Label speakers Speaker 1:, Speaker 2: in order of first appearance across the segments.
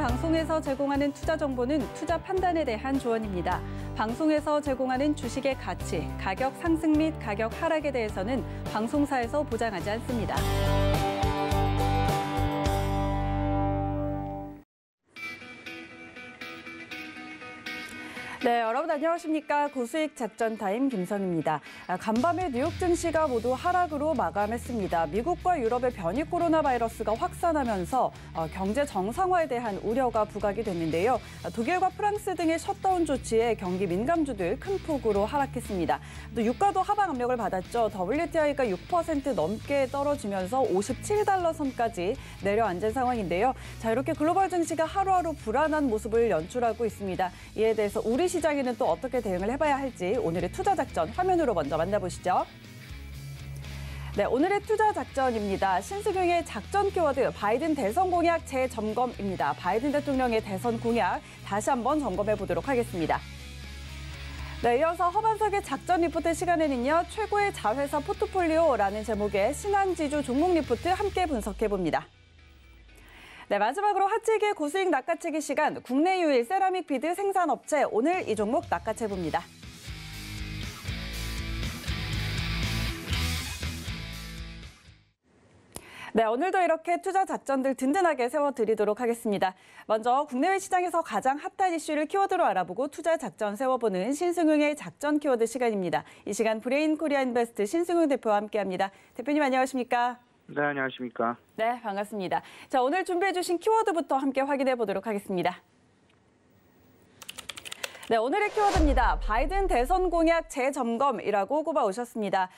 Speaker 1: 방송에서 제공하는 투자 정보는 투자 판단에 대한 조언입니다. 방송에서 제공하는 주식의 가치, 가격 상승 및 가격 하락에 대해서는 방송사에서 보장하지 않습니다. 네, 여러분 안녕하십니까? 고수익 작전 타임 김선입니다. 간밤에 뉴욕 증시가 모두 하락으로 마감했습니다. 미국과 유럽의 변이 코로나 바이러스가 확산하면서 경제 정상화에 대한 우려가 부각이 됐는데요. 독일과 프랑스 등의 셧다운 조치에 경기 민감주들 큰 폭으로 하락했습니다. 또 유가도 하방 압력을 받았죠. WTI가 6% 넘게 떨어지면서 57달러 선까지 내려앉은 상황인데요. 자, 이렇게 글로벌 증시가 하루하루 불안한 모습을 연출하고 있습니다. 이에 대해서 우리 시장에는 또 어떻게 대응을 해봐야 할지 오늘의 투자 작전 화면으로 먼저 만나보시죠. 네, 오늘의 투자 작전입니다. 신승용의 작전 키워드 바이든 대선 공약 재점검입니다. 바이든 대통령의 대선 공약 다시 한번 점검해 보도록 하겠습니다. 네, 이어서 허반석의 작전 리포트 시간에는요. 최고의 자회사 포트폴리오라는 제목의 신한지주 종목 리포트 함께 분석해 봅니다. 네, 마지막으로 하치기의 고수익 낚아채기 시간, 국내 유일 세라믹 비드 생산업체, 오늘 이 종목 낚아채봅니다. 네, 오늘도 이렇게 투자 작전들 든든하게 세워드리도록 하겠습니다. 먼저 국내외 시장에서 가장 핫한 이슈를 키워드로 알아보고 투자 작전 세워보는 신승용의 작전 키워드 시간입니다. 이 시간 브레인 코리아 인베스트 신승용 대표와 함께합니다. 대표님 안녕하십니까?
Speaker 2: 네, 안녕하십니까?
Speaker 1: 네, 반갑습니다. 자, 오늘 준비해 주신 키워드부터 함께 확인해 보도록 하겠습니다. 네, 오늘의 키워드입니다. 바이든 대선 공약 재점검이라고 꼽아오셨습니다.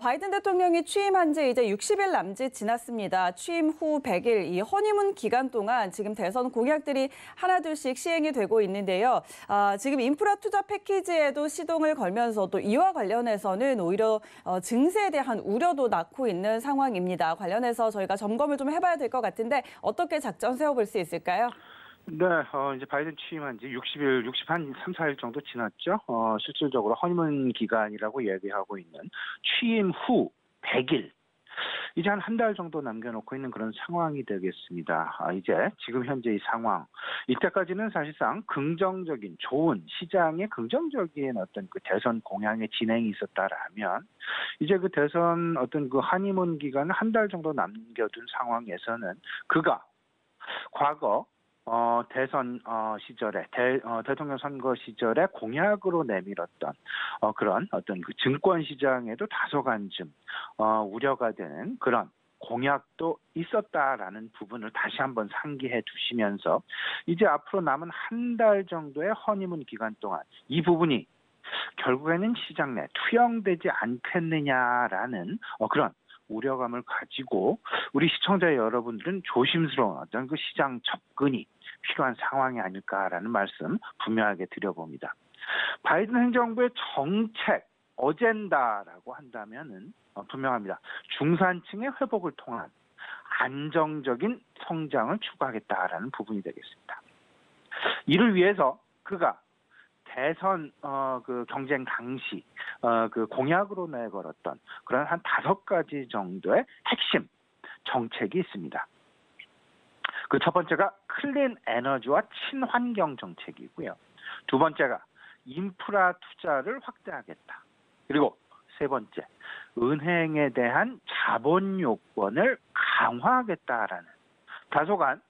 Speaker 1: 바이든 대통령이 취임한 지 이제 60일 남짓 지났습니다. 취임 후 100일 이 허니문 기간 동안 지금 대선 공약들이 하나둘씩 시행이 되고 있는데요. 지금 인프라 투자 패키지에도 시동을 걸면서도 이와 관련해서는 오히려 증세에 대한 우려도 낳고 있는 상황입니다. 관련해서 저희가 점검을 좀 해봐야 될 것 같은데 어떻게 작전 세워볼 수 있을까요?
Speaker 2: 네, 이제 바이든 취임한 지 60일, 3, 4일 정도 지났죠. 실질적으로 허니문 기간이라고 얘기하고 있는 취임 후 100일. 이제 한 달 정도 남겨놓고 있는 그런 상황이 되겠습니다. 이제 지금 현재 이 상황. 이때까지는 사실상 긍정적인, 좋은 시장의 긍정적인 어떤 그 대선 공약의 진행이 있었다라면 이제 그 대선 어떤 그 허니문 기간을 한 달 정도 남겨둔 상황에서는 그가 과거 대선 시절에 대통령 선거 시절에 공약으로 내밀었던 그런 어떤 그 증권 시장에도 다소간 좀 우려가 되는 그런 공약도 있었다라는 부분을 다시 한번 상기해 두시면서 이제 앞으로 남은 한 달 정도의 허니문 기간 동안 이 부분이 결국에는 시장 내 투영되지 않겠느냐라는 그런 우려감을 가지고 우리 시청자 여러분들은 조심스러운 어떤 그 시장 접근이 필요한 상황이 아닐까라는 말씀 분명하게 드려봅니다. 바이든 행정부의 정책 어젠다라고 한다면은 분명합니다. 중산층의 회복을 통한 안정적인 성장을 추구하겠다라는 부분이 되겠습니다. 이를 위해서 그가 대선 그 경쟁 당시 그 공약으로 내걸었던 그런 한 5가지 정도의 핵심 정책이 있습니다. 그 첫 번째가 클린 에너지와 친환경 정책이고요. 두 번째가 인프라 투자를 확대하겠다. 그리고 세 번째, 은행에 대한 자본 요건을 강화하겠다라는 다소간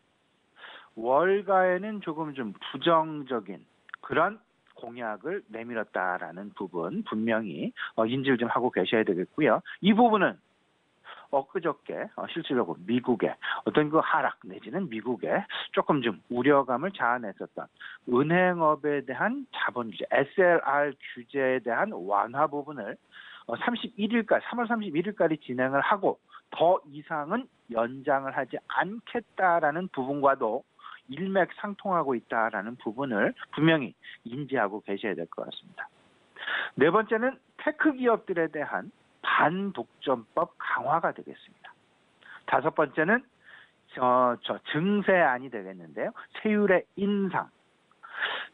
Speaker 2: 월가에는 조금 좀 부정적인 그런 공약을 내밀었다라는 부분 분명히 인지를 좀 하고 계셔야 되겠고요. 이 부분은 엊그저께 실질적으로 미국의 어떤 그 하락 내지는 미국의 조금 좀 우려감을 자아냈었던 은행업에 대한 자본 규제, SLR 규제에 대한 완화 부분을 3월 31일까지 진행을 하고 더 이상은 연장을 하지 않겠다라는 부분과도 일맥상통하고 있다라는 부분을 분명히 인지하고 계셔야 될 것 같습니다. 네 번째는 테크 기업들에 대한 반독점법 강화가 되겠습니다. 다섯 번째는 증세안이 되겠는데요. 세율의 인상.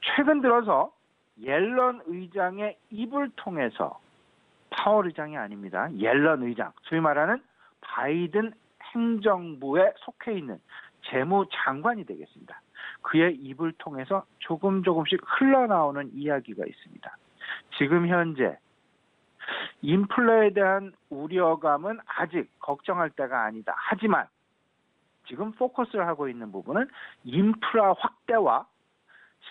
Speaker 2: 최근 들어서 옐런 의장의 입을 통해서 파월 의장이 아닙니다. 옐런 의장, 소위 말하는 바이든 행정부에 속해 있는 재무장관이 되겠습니다. 그의 입을 통해서 조금씩 흘러나오는 이야기가 있습니다. 지금 현재 인플레에 대한 우려감은 아직 걱정할 때가 아니다. 하지만 지금 포커스를 하고 있는 부분은 인프라 확대와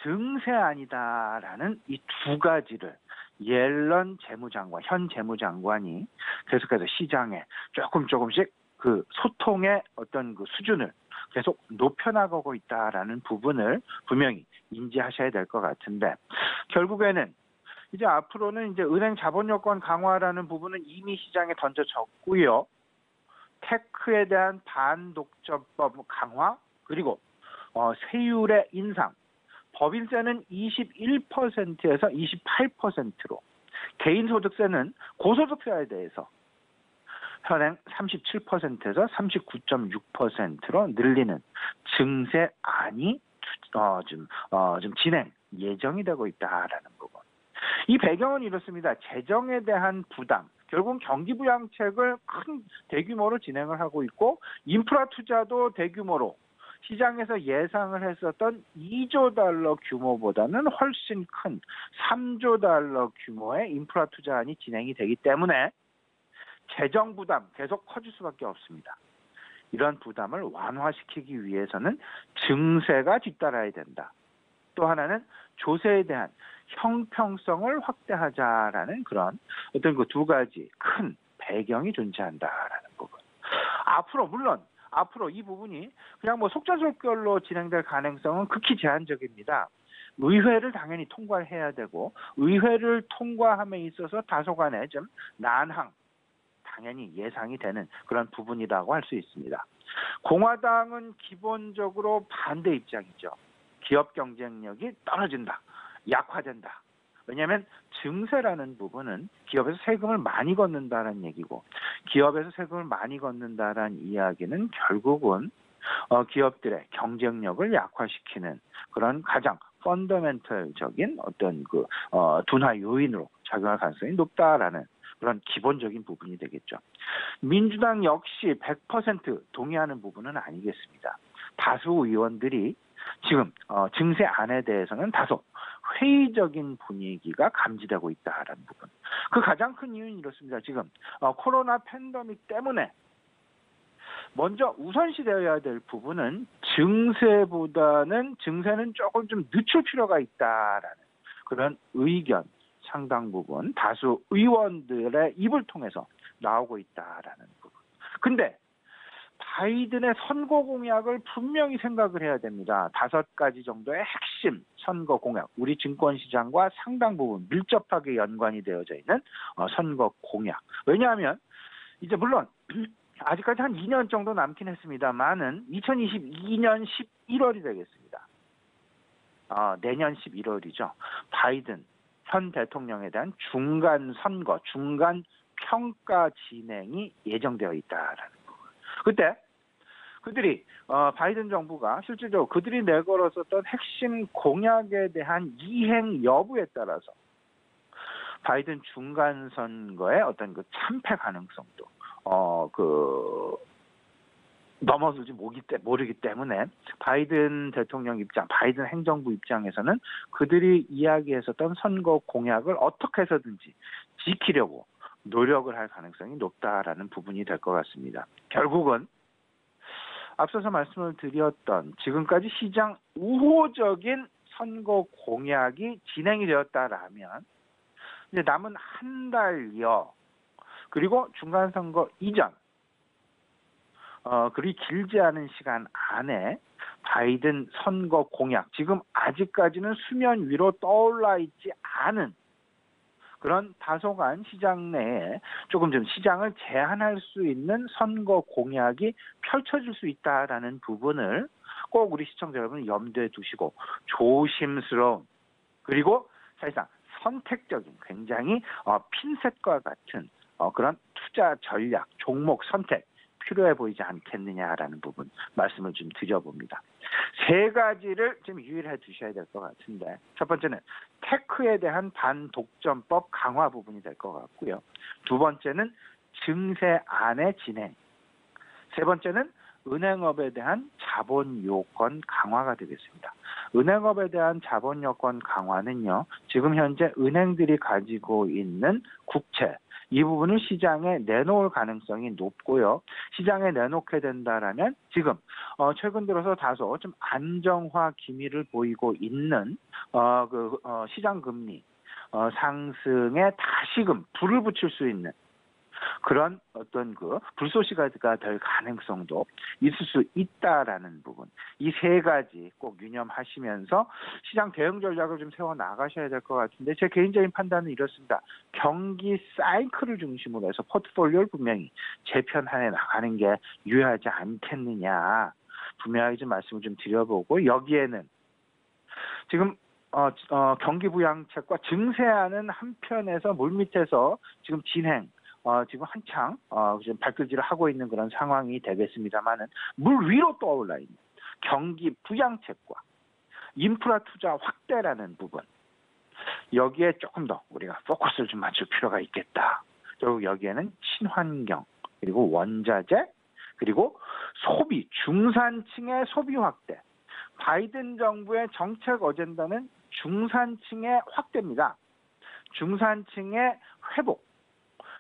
Speaker 2: 증세 아니다라는 이 두 가지를 옐런 재무장관, 현 재무장관이 계속해서 시장에 조금씩 그 소통의 어떤 그 수준을 계속 높여나가고 있다라는 부분을 분명히 인지하셔야 될 것 같은데, 결국에는 이제 앞으로는 이제 은행 자본 요건 강화라는 부분은 이미 시장에 던져졌고요. 테크에 대한 반독점법 강화, 그리고 세율의 인상, 법인세는 21%에서 28%로, 개인소득세는 고소득세에 대해서 현행 37%에서 39.6%로 늘리는 증세안이 좀 진행 예정이 되고 있다라는 부분. 이 배경은 이렇습니다. 재정에 대한 부담, 결국 경기부양책을 큰 대규모로 진행을 하고 있고, 인프라 투자도 대규모로 시장에서 예상을 했었던 2조 달러 규모보다는 훨씬 큰 3조 달러 규모의 인프라 투자안이 진행이 되기 때문에 재정 부담 계속 커질 수밖에 없습니다. 이런 부담을 완화시키기 위해서는 증세가 뒤따라야 된다. 또 하나는 조세에 대한 형평성을 확대하자라는 그런 어떤 그 두 가지 큰 배경이 존재한다라는 부분. 앞으로 이 부분이 그냥 뭐 속전속결로 진행될 가능성은 극히 제한적입니다. 의회를 당연히 통과를 해야 되고, 의회를 통과함에 있어서 다소간의 좀 난항, 당연히 예상이 되는 그런 부분이라고 할 수 있습니다. 공화당은 기본적으로 반대 입장이죠. 기업 경쟁력이 떨어진다, 약화된다. 왜냐하면 증세라는 부분은 기업에서 세금을 많이 걷는다는 얘기고, 기업에서 세금을 많이 걷는다는 이야기는 결국은 기업들의 경쟁력을 약화시키는 그런 가장 펀더멘털적인 어떤 그 둔화 요인으로 작용할 가능성이 높다라는 그런 기본적인 부분이 되겠죠. 민주당 역시 100% 동의하는 부분은 아니겠습니다. 다수 의원들이 지금 증세안에 대해서는 다소 회의적인 분위기가 감지되고 있다라는 부분. 그 가장 큰 이유는 이렇습니다. 지금 코로나 팬데믹 때문에 먼저 우선시되어야 될 부분은 증세는 조금 좀 늦출 필요가 있다라는 그런 의견, 상당 부분 다수 의원들의 입을 통해서 나오고 있다라는 부분. 근데 바이든의 선거 공약을 분명히 생각을 해야 됩니다. 5가지 정도의 핵심 선거 공약, 우리 증권시장과 상당 부분 밀접하게 연관이 되어져 있는 선거 공약. 왜냐하면 이제 물론 아직까지 한 2년 정도 남긴 했습니다만은 2022년 11월이 되겠습니다. 내년 11월이죠. 바이든 현 대통령에 대한 중간 선거, 중간 평가 진행이 예정되어 있다라는 부분. 그때 그들이 바이든 정부가 실질적으로 그들이 내걸었었던 핵심 공약에 대한 이행 여부에 따라서 바이든 중간 선거의 어떤 그 참패 가능성도 넘어설지 모르기 때문에 바이든 대통령 입장, 바이든 행정부 입장에서는 그들이 이야기했었던 선거 공약을 어떻게 해서든지 지키려고 노력을 할 가능성이 높다라는 부분이 될 것 같습니다. 결국은 앞서서 말씀을 드렸던 지금까지 시장 우호적인 선거 공약이 진행이 되었다라면 이제 남은 한 달여, 그리고 중간선거 이전, 그리 길지 않은 시간 안에 바이든 선거 공약, 지금 아직까지는 수면 위로 떠올라 있지 않은 그런 다소간 시장 내에 조금 좀 시장을 제한할 수 있는 선거 공약이 펼쳐질 수 있다라는 부분을 꼭 우리 시청자 여러분 염두에 두시고, 조심스러운 그리고 사실상 선택적인 굉장히 핀셋과 같은 그런 투자 전략, 종목 선택 필요해 보이지 않겠느냐라는 부분 말씀을 좀 드려봅니다. 3가지를 좀 유의해 두셔야 될 것 같은데, 첫 번째는 테크에 대한 반독점법 강화 부분이 될 것 같고요. 2번째는 증세안의 진행. 3번째는 은행업에 대한 자본 요건 강화가 되겠습니다. 은행업에 대한 자본 요건 강화는요, 지금 현재 은행들이 가지고 있는 국채, 이 부분을 시장에 내놓을 가능성이 높고요. 시장에 내놓게 된다라면 지금 최근 들어서 다소 좀 안정화 기미를 보이고 있는 시장 금리 상승에 다시금 불을 붙일 수 있는 그런 어떤 불쏘시가 될 가능성도 있을 수 있다라는 부분. 이 세 가지 꼭 유념하시면서 시장 대응 전략을 좀 세워 나가셔야 될 것 같은데 제 개인적인 판단은 이렇습니다. 경기 사이클을 중심으로 해서 포트폴리오를 분명히 재편해 나가는 게 유효하지 않겠느냐. 분명하게 좀 말씀을 좀 드려보고 여기에는 지금 경기 부양책과 증세하는 한편에서 물밑에서 지금 지금 한창 지금 발길질을 하고 있는 그런 상황이 되겠습니다만은 물 위로 떠올라 있는 경기 부양책과 인프라 투자 확대라는 부분 여기에 조금 더 우리가 포커스를 좀 맞출 필요가 있겠다. 결국 여기에는 친환경 그리고 원자재 그리고 소비 중산층의 소비 확대. 바이든 정부의 정책 어젠다는 중산층의 확대입니다. 중산층의 회복.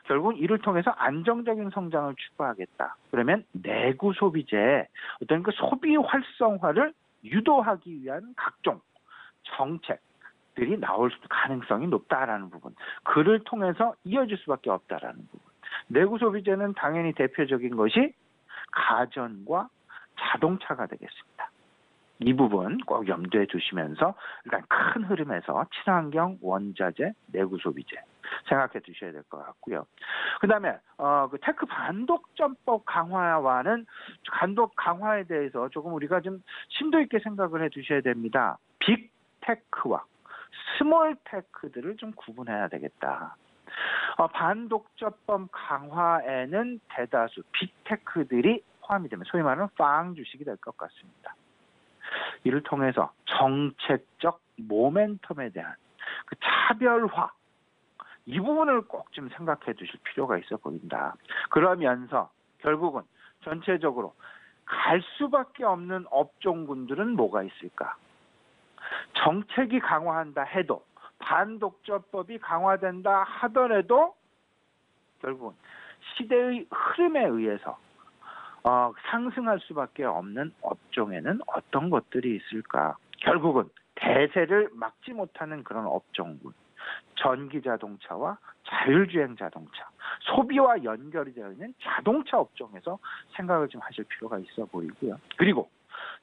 Speaker 2: 결국은 이를 통해서 안정적인 성장을 추구하겠다. 그러면 내구 소비재의 어떤 소비 활성화를 유도하기 위한 각종 정책들이 나올 가능성이 높다라는 부분. 그를 통해서 이어질 수밖에 없다라는 부분. 내구 소비재는 당연히 대표적인 것이 가전과 자동차가 되겠습니다. 이 부분 꼭 염두에 두시면서 일단 큰 흐름에서 친환경, 원자재, 내구 소비재 생각해 두셔야 될 것 같고요. 그다음에 테크 반독점법 강화와는 반독 강화에 대해서 조금 우리가 좀 심도 있게 생각을 해 두셔야 됩니다. 빅테크와 스몰테크들을 좀 구분해야 되겠다. 반독점법 강화에는 대다수 빅테크들이 포함이 되면 소위 말하는 빵 주식이 될 것 같습니다. 이를 통해서 정책적 모멘텀에 대한 그 차별화 이 부분을 꼭 좀 생각해 두실 필요가 있어 보인다. 그러면서 결국은 전체적으로 갈 수밖에 없는 업종군들은 뭐가 있을까? 정책이 강화한다 해도 반독점법이 강화된다 하더라도 결국은 시대의 흐름에 의해서 상승할 수밖에 없는 업종에는 어떤 것들이 있을까? 결국은 대세를 막지 못하는 그런 업종군. 전기자동차와 자율주행 자동차, 소비와 연결이 되어 있는 자동차 업종에서 생각을 좀 하실 필요가 있어 보이고요. 그리고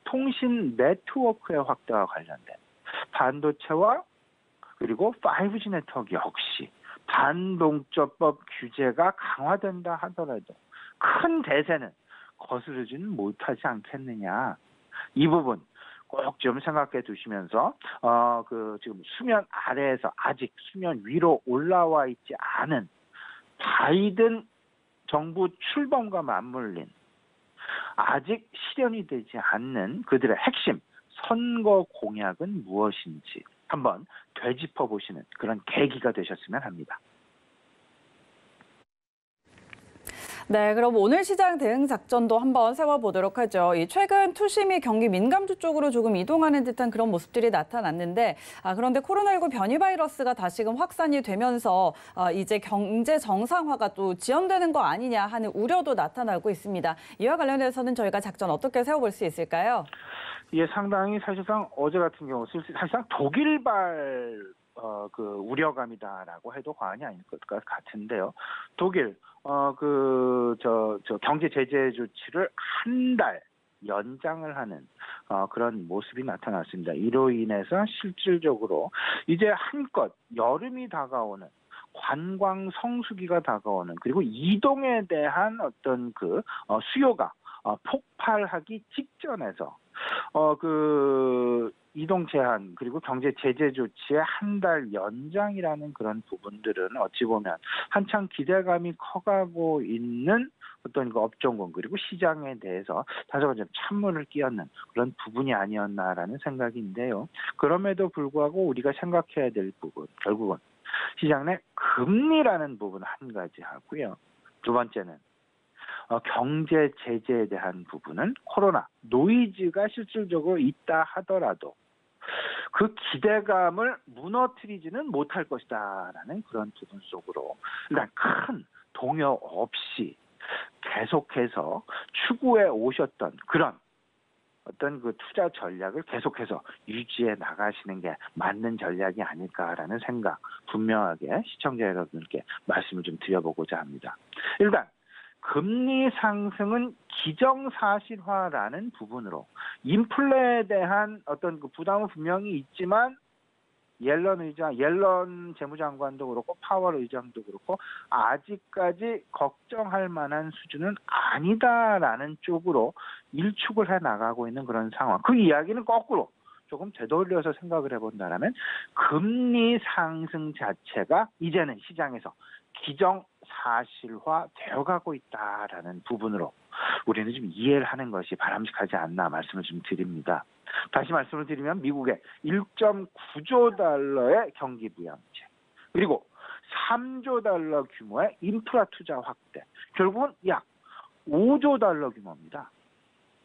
Speaker 2: 통신 네트워크의 확대와 관련된 반도체와 그리고 5G 네트워크 역시 반독점법 규제가 강화된다 하더라도 큰 대세는 거스르지는 못하지 않겠느냐. 이 부분 꼭 좀 생각해 두시면서 지금 수면 아래에서 아직 수면 위로 올라와 있지 않은 바이든 정부 출범과 맞물린 아직 실현이 되지 않는 그들의 핵심 선거 공약은 무엇인지 한번 되짚어 보시는 그런 계기가 되셨으면 합니다.
Speaker 1: 네, 그럼 오늘 시장 대응 작전도 한번 세워보도록 하죠. 최근 투심이 경기 민감주 쪽으로 조금 이동하는 듯한 그런 모습들이 나타났는데 그런데 코로나19 변이 바이러스가 다시금 확산이 되면서 이제 경제 정상화가 또 지연되는 거 아니냐 하는 우려도 나타나고 있습니다. 이와 관련해서는 저희가 작전 어떻게 세워볼 수 있을까요?
Speaker 2: 예, 상당히 사실상 어제 같은 경우 사실상 독일발 우려감이다라고 해도 과언이 아닐 것 같은데요. 독일 경제 제재 조치를 한 달 연장을 하는 그런 모습이 나타났습니다. 이로 인해서 실질적으로 이제 한껏 여름이 다가오는 관광 성수기가 다가오는 그리고 이동에 대한 어떤 수요가 폭발하기 직전에서 이동 제한 그리고 경제 제재 조치의 한 달 연장이라는 그런 부분들은 어찌 보면 한창 기대감이 커가고 있는 어떤 업종군 그리고 시장에 대해서 다소 좀 찬물을 끼얹는 그런 부분이 아니었나라는 생각인데요. 그럼에도 불구하고 우리가 생각해야 될 부분 결국은 시장 내 금리라는 부분 한 가지 하고요. 두 번째는 경제 제재에 대한 부분은 코로나 노이즈가 실질적으로 있다 하더라도 그 기대감을 무너뜨리지는 못할 것이다라는 그런 부분 속으로 일단 큰 동요 없이 계속해서 추구해 오셨던 그런 어떤 그 투자 전략을 계속해서 유지해 나가시는 게 맞는 전략이 아닐까라는 생각 분명하게 시청자 여러분께 말씀을 좀 드려보고자 합니다. 일단 금리 상승은 기정사실화라는 부분으로 인플레에 대한 어떤 그 부담은 분명히 있지만 옐런 재무장관도 그렇고 파월 의장도 그렇고 아직까지 걱정할 만한 수준은 아니다라는 쪽으로 일축을 해 나가고 있는 그런 상황. 그 이야기는 거꾸로 조금 되돌려서 생각을 해본다면 금리 상승 자체가 이제는 시장에서 기정사실화 되어가고 있다라는 부분으로 우리는 좀 이해를 하는 것이 바람직하지 않나 말씀을 좀 드립니다. 다시 말씀을 드리면 미국의 1.9조 달러의 경기 부양책 그리고 3조 달러 규모의 인프라 투자 확대 결국은 약 5조 달러 규모입니다.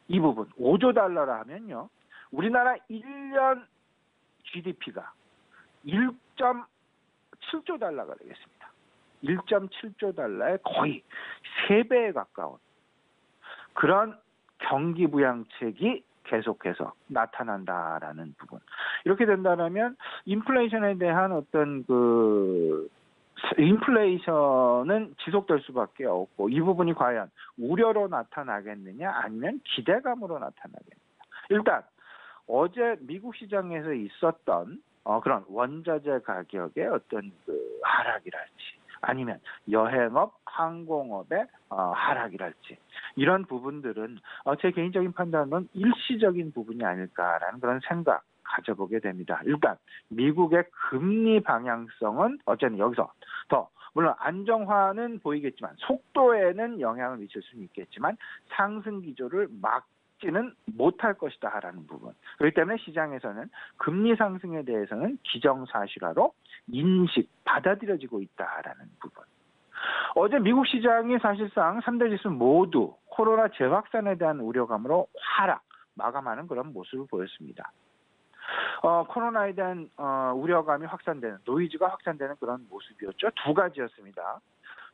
Speaker 2: 이 부분 5조 달러라 하면요. 우리나라 1년 GDP가 1.7조 달러가 되겠습니다. 1.7조 달러의 거의 3배에 가까운 그런 경기 부양책이 계속해서 나타난다라는 부분. 이렇게 된다면 인플레이션에 대한 어떤 그 인플레이션은 지속될 수밖에 없고 이 부분이 과연 우려로 나타나겠느냐 아니면 기대감으로 나타나겠느냐. 일단 어제 미국 시장에서 있었던 그런 원자재 가격의 어떤 그 하락이랄지 아니면 여행업, 항공업의 하락이랄지 이런 부분들은 제 개인적인 판단은 일시적인 부분이 아닐까라는 그런 생각 가져보게 됩니다. 일단 미국의 금리 방향성은 어쨌든 여기서 더 물론 안정화는 보이겠지만 속도에는 영향을 미칠 수는 있겠지만 상승 기조를 막지는 못할 것이다라는 부분. 그렇기 때문에 시장에서는 금리 상승에 대해서는 기정사실화로 받아들여지고 있다라는 부분. 어제 미국 시장이 사실상 3대 지수 모두 코로나 재확산에 대한 우려감으로 마감하는 그런 모습을 보였습니다. 코로나에 대한 우려감이 확산되는 노이즈가 확산되는 그런 모습이었죠. 두 가지였습니다.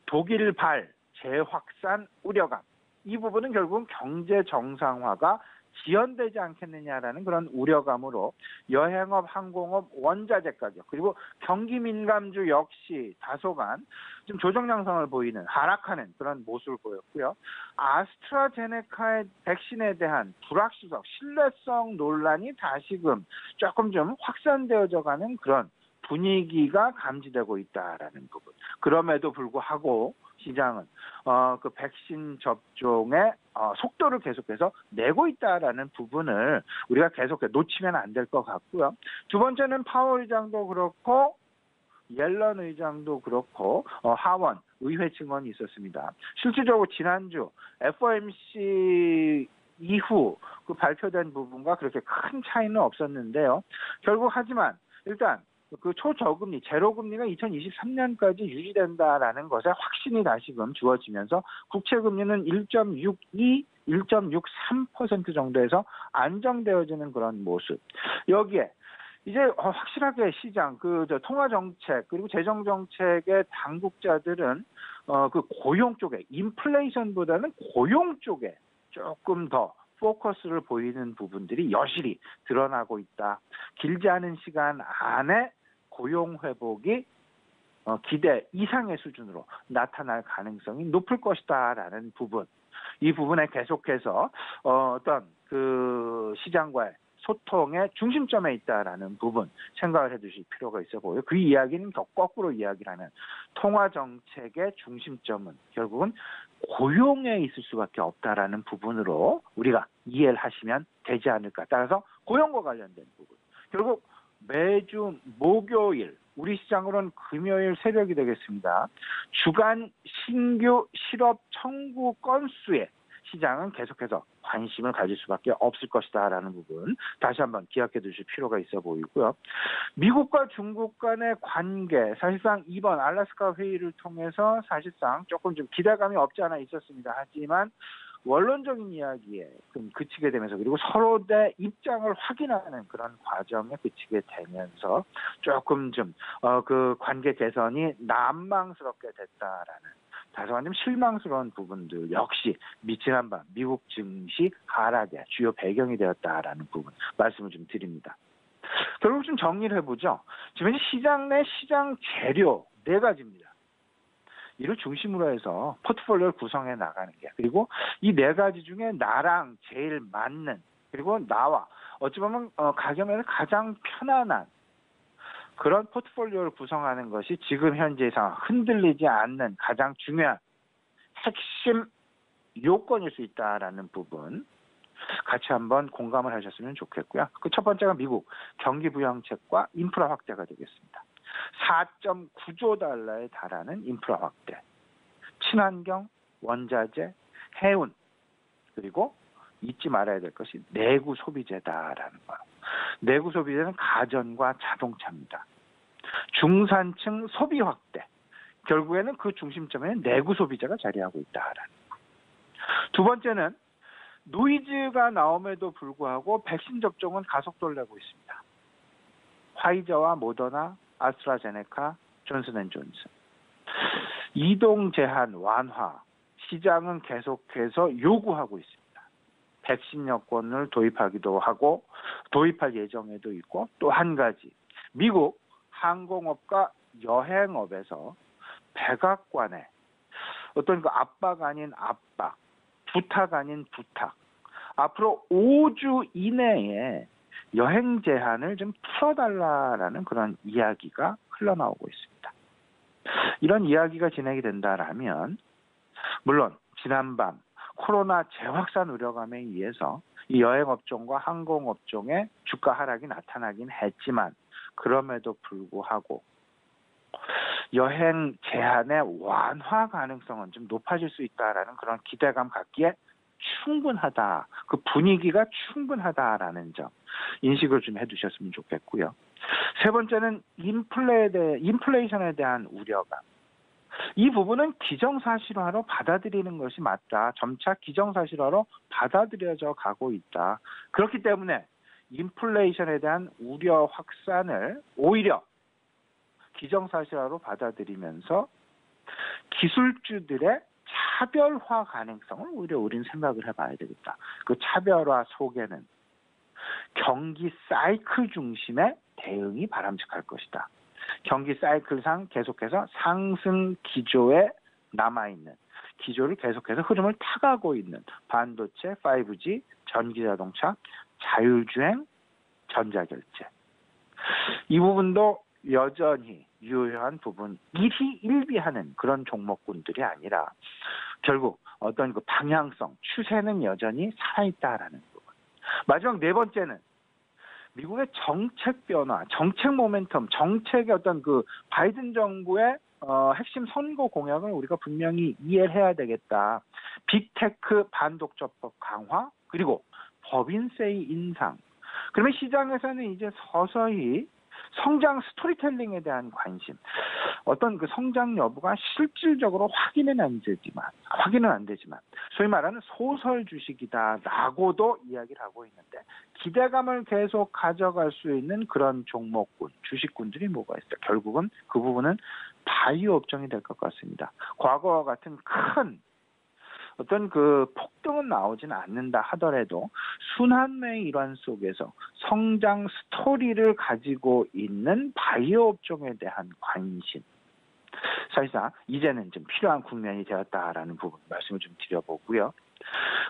Speaker 2: 독일발 재확산 우려감. 이 부분은 결국은 경제 정상화가 지연되지 않겠느냐라는 그런 우려감으로 여행업, 항공업, 원자재 가격 그리고 경기 민감주 역시 다소간 좀 조정 양상을 보이는 하락하는 그런 모습을 보였고요. 아스트라제네카의 백신에 대한 불확실성, 신뢰성 논란이 다시금 조금 좀 확산되어져 가는 그런 분위기가 감지되고 있다라는 부분. 그럼에도 불구하고 시장은 그 백신 접종의 속도를 계속해서 내고 있다라는 부분을 우리가 계속 놓치면 안 될 것 같고요. 두 번째는 파월 의장도 그렇고 옐런 의장도 그렇고 하원 의회 증언이 있었습니다. 실질적으로 지난주 FOMC 이후 그 발표된 부분과 그렇게 큰 차이는 없었는데요. 결국 하지만 일단 그 초저금리, 제로금리가 2023년까지 유지된다라는 것에 확신이 다시금 주어지면서 국채금리는 1.62, 1.63% 정도에서 안정되어지는 그런 모습. 여기에 이제 확실하게 시장, 통화정책, 그리고 재정정책의 당국자들은 그 고용 쪽에, 인플레이션보다는 고용 쪽에 조금 더 포커스를 보이는 부분들이 여실히 드러나고 있다. 길지 않은 시간 안에 고용 회복이 기대 이상의 수준으로 나타날 가능성이 높을 것이다라는 부분. 이 부분에 계속해서 어떤 그 시장과의 소통의 중심점에 있다라는 부분 생각을 해두실 필요가 있어 보여요. 그 이야기는 더 거꾸로 이야기를 하면 통화정책의 중심점은 결국은 고용에 있을 수밖에 없다라는 부분으로 우리가 이해를 하시면 되지 않을까. 따라서 고용과 관련된 부분. 결국 매주 목요일 우리 시장으로는 금요일 새벽이 되겠습니다. 주간 신규 실업 청구 건수의 시장은 계속해서 관심을 가질 수밖에 없을 것이다라는 부분 다시 한번 기억해 두실 필요가 있어 보이고요. 미국과 중국 간의 관계, 사실상 이번 알래스카 회의를 통해서 사실상 조금 좀 기대감이 없지 않아 있었습니다. 하지만 원론적인 이야기에 좀 그치게 되면서, 그리고 서로의 입장을 확인하는 그런 과정에 그치게 되면서 조금 좀 그 관계 개선이 난망스럽게 됐다라는, 다소간 좀 실망스러운 부분들 역시 지난밤 미국 증시 하락의 주요 배경이 되었다라는 부분 말씀을 좀 드립니다. 결국 좀 정리를 해보죠. 지금 시장 내 시장 재료 4가지입니다. 이를 중심으로 해서 포트폴리오를 구성해 나가는 게, 그리고 이 4가지 중에 나랑 제일 맞는, 그리고 나와 어찌 보면 가격에서 가장 편안한 그런 포트폴리오를 구성하는 것이 지금 현재 상황 흔들리지 않는 가장 중요한 핵심 요건일 수 있다라는 부분 같이 한번 공감을 하셨으면 좋겠고요. 그 첫 번째가 미국 경기 부양책과 인프라 확대가 되겠습니다. 4.9조 달러에 달하는 인프라 확대, 친환경, 원자재, 해운, 그리고 잊지 말아야 될 것이 내구 소비재다라는 거예요. 내구 소비재는 가전과 자동차입니다. 중산층 소비 확대, 결국에는 그 중심점에는 내구 소비재가 자리하고 있다라는 거예요. 두 번째는 노이즈가 나옴에도 불구하고 백신 접종은 가속도를 내고 있습니다. 화이저와 모더나, 아스트라제네카, 존슨앤존슨. 이동 제한 완화, 시장은 계속해서 요구하고 있습니다. 백신 여권을 도입하기도 하고 도입할 예정에도 있고, 또 한 가지 미국 항공업과 여행업에서 백악관에 어떤 그 압박 아닌 압박, 부탁 아닌 부탁, 앞으로 5주 이내에 여행 제한을 좀 풀어달라라는 그런 이야기가 흘러나오고 있습니다. 이런 이야기가 진행이 된다라면, 물론 지난밤 코로나 재확산 우려감에 의해서 이 여행업종과 항공업종의 주가 하락이 나타나긴 했지만, 그럼에도 불구하고 여행 제한의 완화 가능성은 좀 높아질 수 있다라는 그런 기대감 갖기에 충분하다. 그 분위기가 충분하다라는 점 인식을 좀 해두셨으면 좋겠고요. 세 번째는 인플레이션에 대한 우려감. 이 부분은 기정사실화로 받아들이는 것이 맞다. 점차 기정사실화로 받아들여져 가고 있다. 그렇기 때문에 인플레이션에 대한 우려 확산을 오히려 기정사실화로 받아들이면서 기술주들의 차별화 가능성을 오히려 우리는 생각을 해봐야 되겠다. 그 차별화 속에는 경기 사이클 중심의 대응이 바람직할 것이다. 경기 사이클상 계속해서 상승 기조에 남아있는, 기조를 계속해서 흐름을 타가고 있는 반도체, 5G, 전기자동차, 자율주행, 전자결제. 이 부분도 여전히 유효한 부분, 일희일비하는 그런 종목군들이 아니라 결국 어떤 그 방향성, 추세는 여전히 살아있다라는 부분. 마지막 4번째는 미국의 정책 변화, 정책 모멘텀, 정책의 어떤 그 바이든 정부의 핵심 선거 공약을 우리가 분명히 이해를 해야 되겠다. 빅테크 반독점법 강화, 그리고 법인세 인상. 그러면 시장에서는 이제 서서히 성장 스토리텔링에 대한 관심, 어떤 그 성장 여부가 실질적으로 확인은 안 되지만 소위 말하는 소설 주식이다라고도 이야기를 하고 있는데, 기대감을 계속 가져갈 수 있는 그런 종목군, 주식군들이 뭐가 있어요? 결국은 그 부분은 바이오 업종이 될 것 같습니다. 과거와 같은 큰 어떤 그 폭등은 나오지는 않는다 하더라도 순환매의 일환 속에서 성장 스토리를 가지고 있는 바이오 업종에 대한 관심, 사실상 이제는 좀 필요한 국면이 되었다라는 부분 말씀을 좀 드려보고요.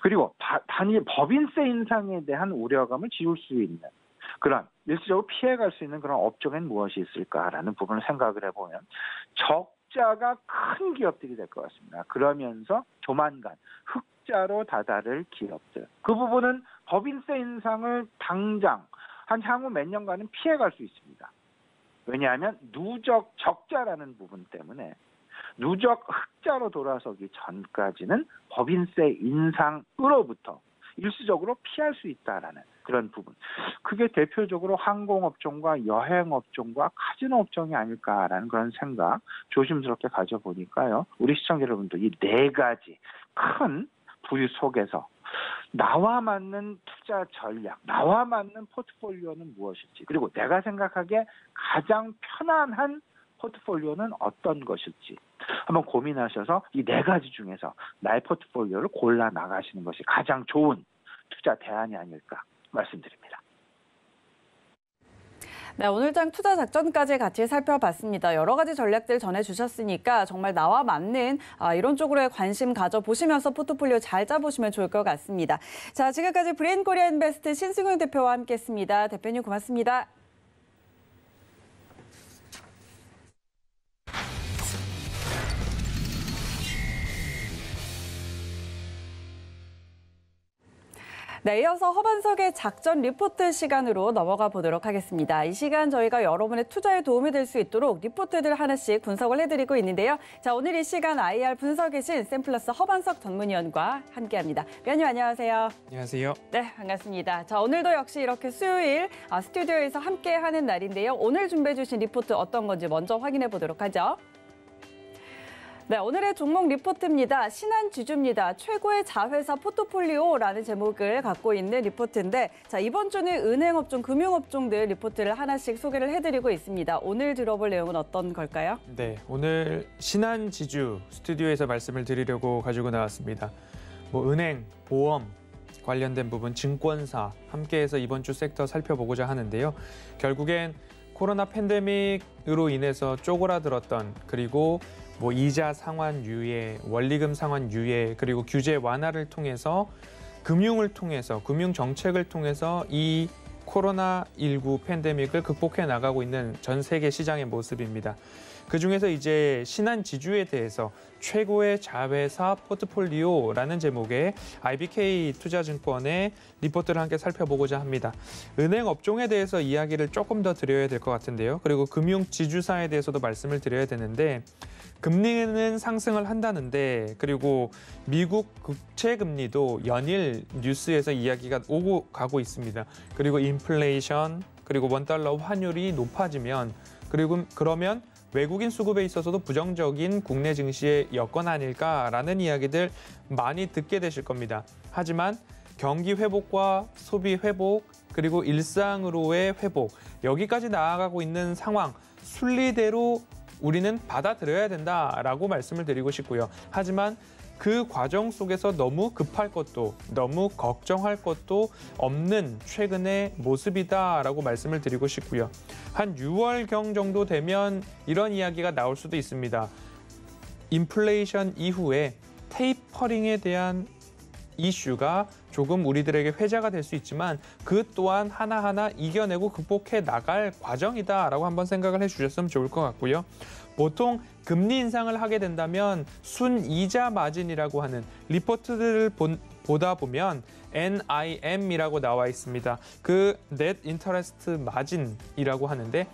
Speaker 2: 그리고 단일 법인세 인상에 대한 우려감을 지울 수 있는 그런 일시적으로 피해갈 수 있는 그런 업종엔 무엇이 있을까라는 부분을 생각을 해보면 적자가 큰 기업들이 될 것 같습니다. 그러면서 조만간 흑자로 다다를 기업들, 그 부분은 법인세 인상을 당장 한 향후 몇 년간은 피해갈 수 있습니다. 왜냐하면 누적 적자라는 부분 때문에 누적 흑자로 돌아서기 전까지는 법인세 인상으로부터 일시적으로 피할 수 있다라는 그런 부분. 그게 대표적으로 항공업종과 여행업종과 카지노 업종이 아닐까라는 그런 생각 조심스럽게 가져보니까요. 우리 시청자 여러분도 이 네 가지 큰 부류 속에서 나와 맞는 투자 전략, 나와 맞는 포트폴리오는 무엇일지, 그리고 내가 생각하기에 가장 편안한 포트폴리오는 어떤 것일지 한번 고민하셔서 이 네 가지 중에서 나의 포트폴리오를 골라 나가시는 것이 가장 좋은 투자 대안이 아닐까 말씀드립니다.
Speaker 1: 네, 오늘장 투자 작전까지 같이 살펴봤습니다. 여러 가지 전략들 전해주셨으니까 정말 나와 맞는 이런 쪽으로의 관심 가져보시면서 포트폴리오 잘 짜보시면 좋을 것 같습니다. 자, 지금까지 브레인코리아인베스트 신승훈 대표와 함께했습니다. 대표님 고맙습니다. 네, 이어서 허반석의 작전 리포트 시간으로 넘어가 보도록 하겠습니다. 이 시간 저희가 여러분의 투자에 도움이 될 수 있도록 리포트들 하나씩 분석을 해드리고 있는데요. 자, 오늘 이 시간 IR 분석의 신 샘플러스 허반석 전문위원과 함께합니다. 위원님 안녕하세요.
Speaker 3: 안녕하세요.
Speaker 1: 네, 반갑습니다. 자, 오늘도 역시 이렇게 수요일 스튜디오에서 함께하는 날인데요. 오늘 준비해 주신 리포트 어떤 건지 먼저 확인해 보도록 하죠. 네, 오늘의 종목 리포트입니다. 신한지주입니다. 최고의 자회사 포트폴리오라는 제목을 갖고 있는 리포트인데, 자, 이번 주는 은행업종, 금융업종들 리포트를 하나씩 소개를 해드리고 있습니다. 오늘 들어볼 내용은 어떤 걸까요?
Speaker 3: 네, 오늘 신한지주 스튜디오에서 말씀을 드리려고 가지고 나왔습니다. 은행, 보험 관련된 부분, 증권사 함께해서 이번 주 섹터 살펴보고자 하는데요. 결국엔 코로나 팬데믹으로 인해서 쪼그라들었던, 그리고 이자 상환 유예, 원리금 상환 유예, 그리고 규제 완화를 통해서 금융을 통해서, 금융 정책을 통해서 이 코로나19 팬데믹을 극복해 나가고 있는 전 세계 시장의 모습입니다. 그중에서 이제 신한지주에 대해서 최고의 자회사 포트폴리오라는 제목의 IBK 투자증권의 리포트를 함께 살펴보고자 합니다. 은행 업종에 대해서 이야기를 조금 더 드려야 될 것 같은데요. 그리고 금융지주사에 대해서도 말씀을 드려야 되는데, 금리는 상승을 한다는데, 그리고 미국 국채금리도 연일 뉴스에서 이야기가 오고 가고 있습니다. 그리고 인플레이션, 그리고 원달러 환율이 높아지면, 그리고 그러면 외국인 수급에 있어서도 부정적인 국내 증시의 여건 아닐까라는 이야기들 많이 듣게 되실 겁니다. 하지만 경기 회복과 소비 회복, 그리고 일상으로의 회복, 여기까지 나아가고 있는 상황, 순리대로 우리는 받아들여야 된다라고 말씀을 드리고 싶고요. 하지만 그 과정 속에서 너무 급할 것도, 너무 걱정할 것도 없는 최근의 모습이다라고 말씀을 드리고 싶고요. 한 6월경 정도 되면 이런 이야기가 나올 수도 있습니다. 인플레이션 이후에 테이퍼링에 대한 이슈가 조금 우리들에게 회자가 될 수 있지만, 그 또한 하나하나 이겨내고 극복해 나갈 과정이다라고 한번 생각을 해주셨으면 좋을 것 같고요. 보통 금리 인상을 하게 된다면 순이자 마진이라고 하는 리포트들을 보다 보면 NIM이라고 나와 있습니다. 그 Net Interest Margin이라고 하는데,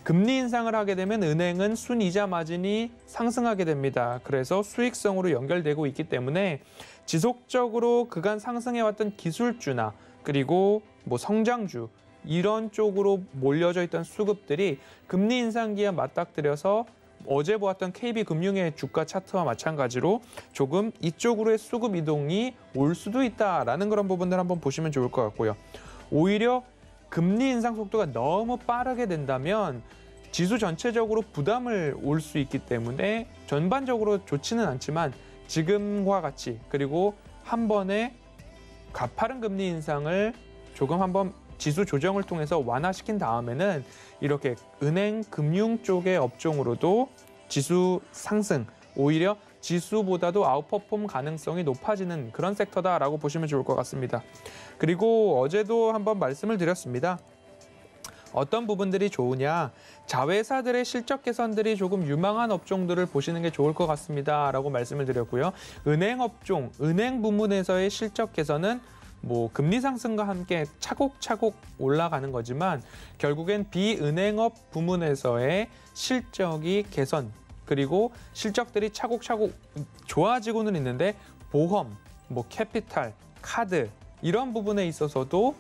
Speaker 3: 금리 인상을 하게 되면 은행은 순이자 마진이 상승하게 됩니다. 그래서 수익성으로 연결되고 있기 때문에 지속적으로 그간 상승해왔던 기술주나, 그리고 성장주, 이런 쪽으로 몰려져 있던 수급들이 금리 인상기에 맞닥뜨려서 어제 보았던 KB금융의 주가 차트와 마찬가지로 조금 이쪽으로의 수급 이동이 올 수도 있다라는 그런 부분들 한번 보시면 좋을 것 같고요. 오히려 금리 인상 속도가 너무 빠르게 된다면 지수 전체적으로 부담을 올 수 있기 때문에 전반적으로 좋지는 않지만, 지금과 같이, 그리고 한 번에 가파른 금리 인상을 조금 한번 지수 조정을 통해서 완화시킨 다음에는 이렇게 은행, 금융 쪽의 업종으로도 지수 상승, 오히려 지수보다도 아웃퍼폼 가능성이 높아지는 그런 섹터다라고 보시면 좋을 것 같습니다. 그리고 어제도 한번 말씀을 드렸습니다. 어떤 부분들이 좋으냐, 자회사들의 실적 개선들이 조금 유망한 업종들을 보시는 게 좋을 것 같습니다라고 말씀을 드렸고요. 은행 업종, 은행 부문에서의 실적 개선은 금리 상승과 함께 차곡차곡 올라가는 거지만, 결국엔 비은행업 부문에서의 실적이 개선, 그리고 실적들이 차곡차곡 좋아지고는 있는데 보험, 뭐 캐피탈, 카드 이런 부분에 있어서도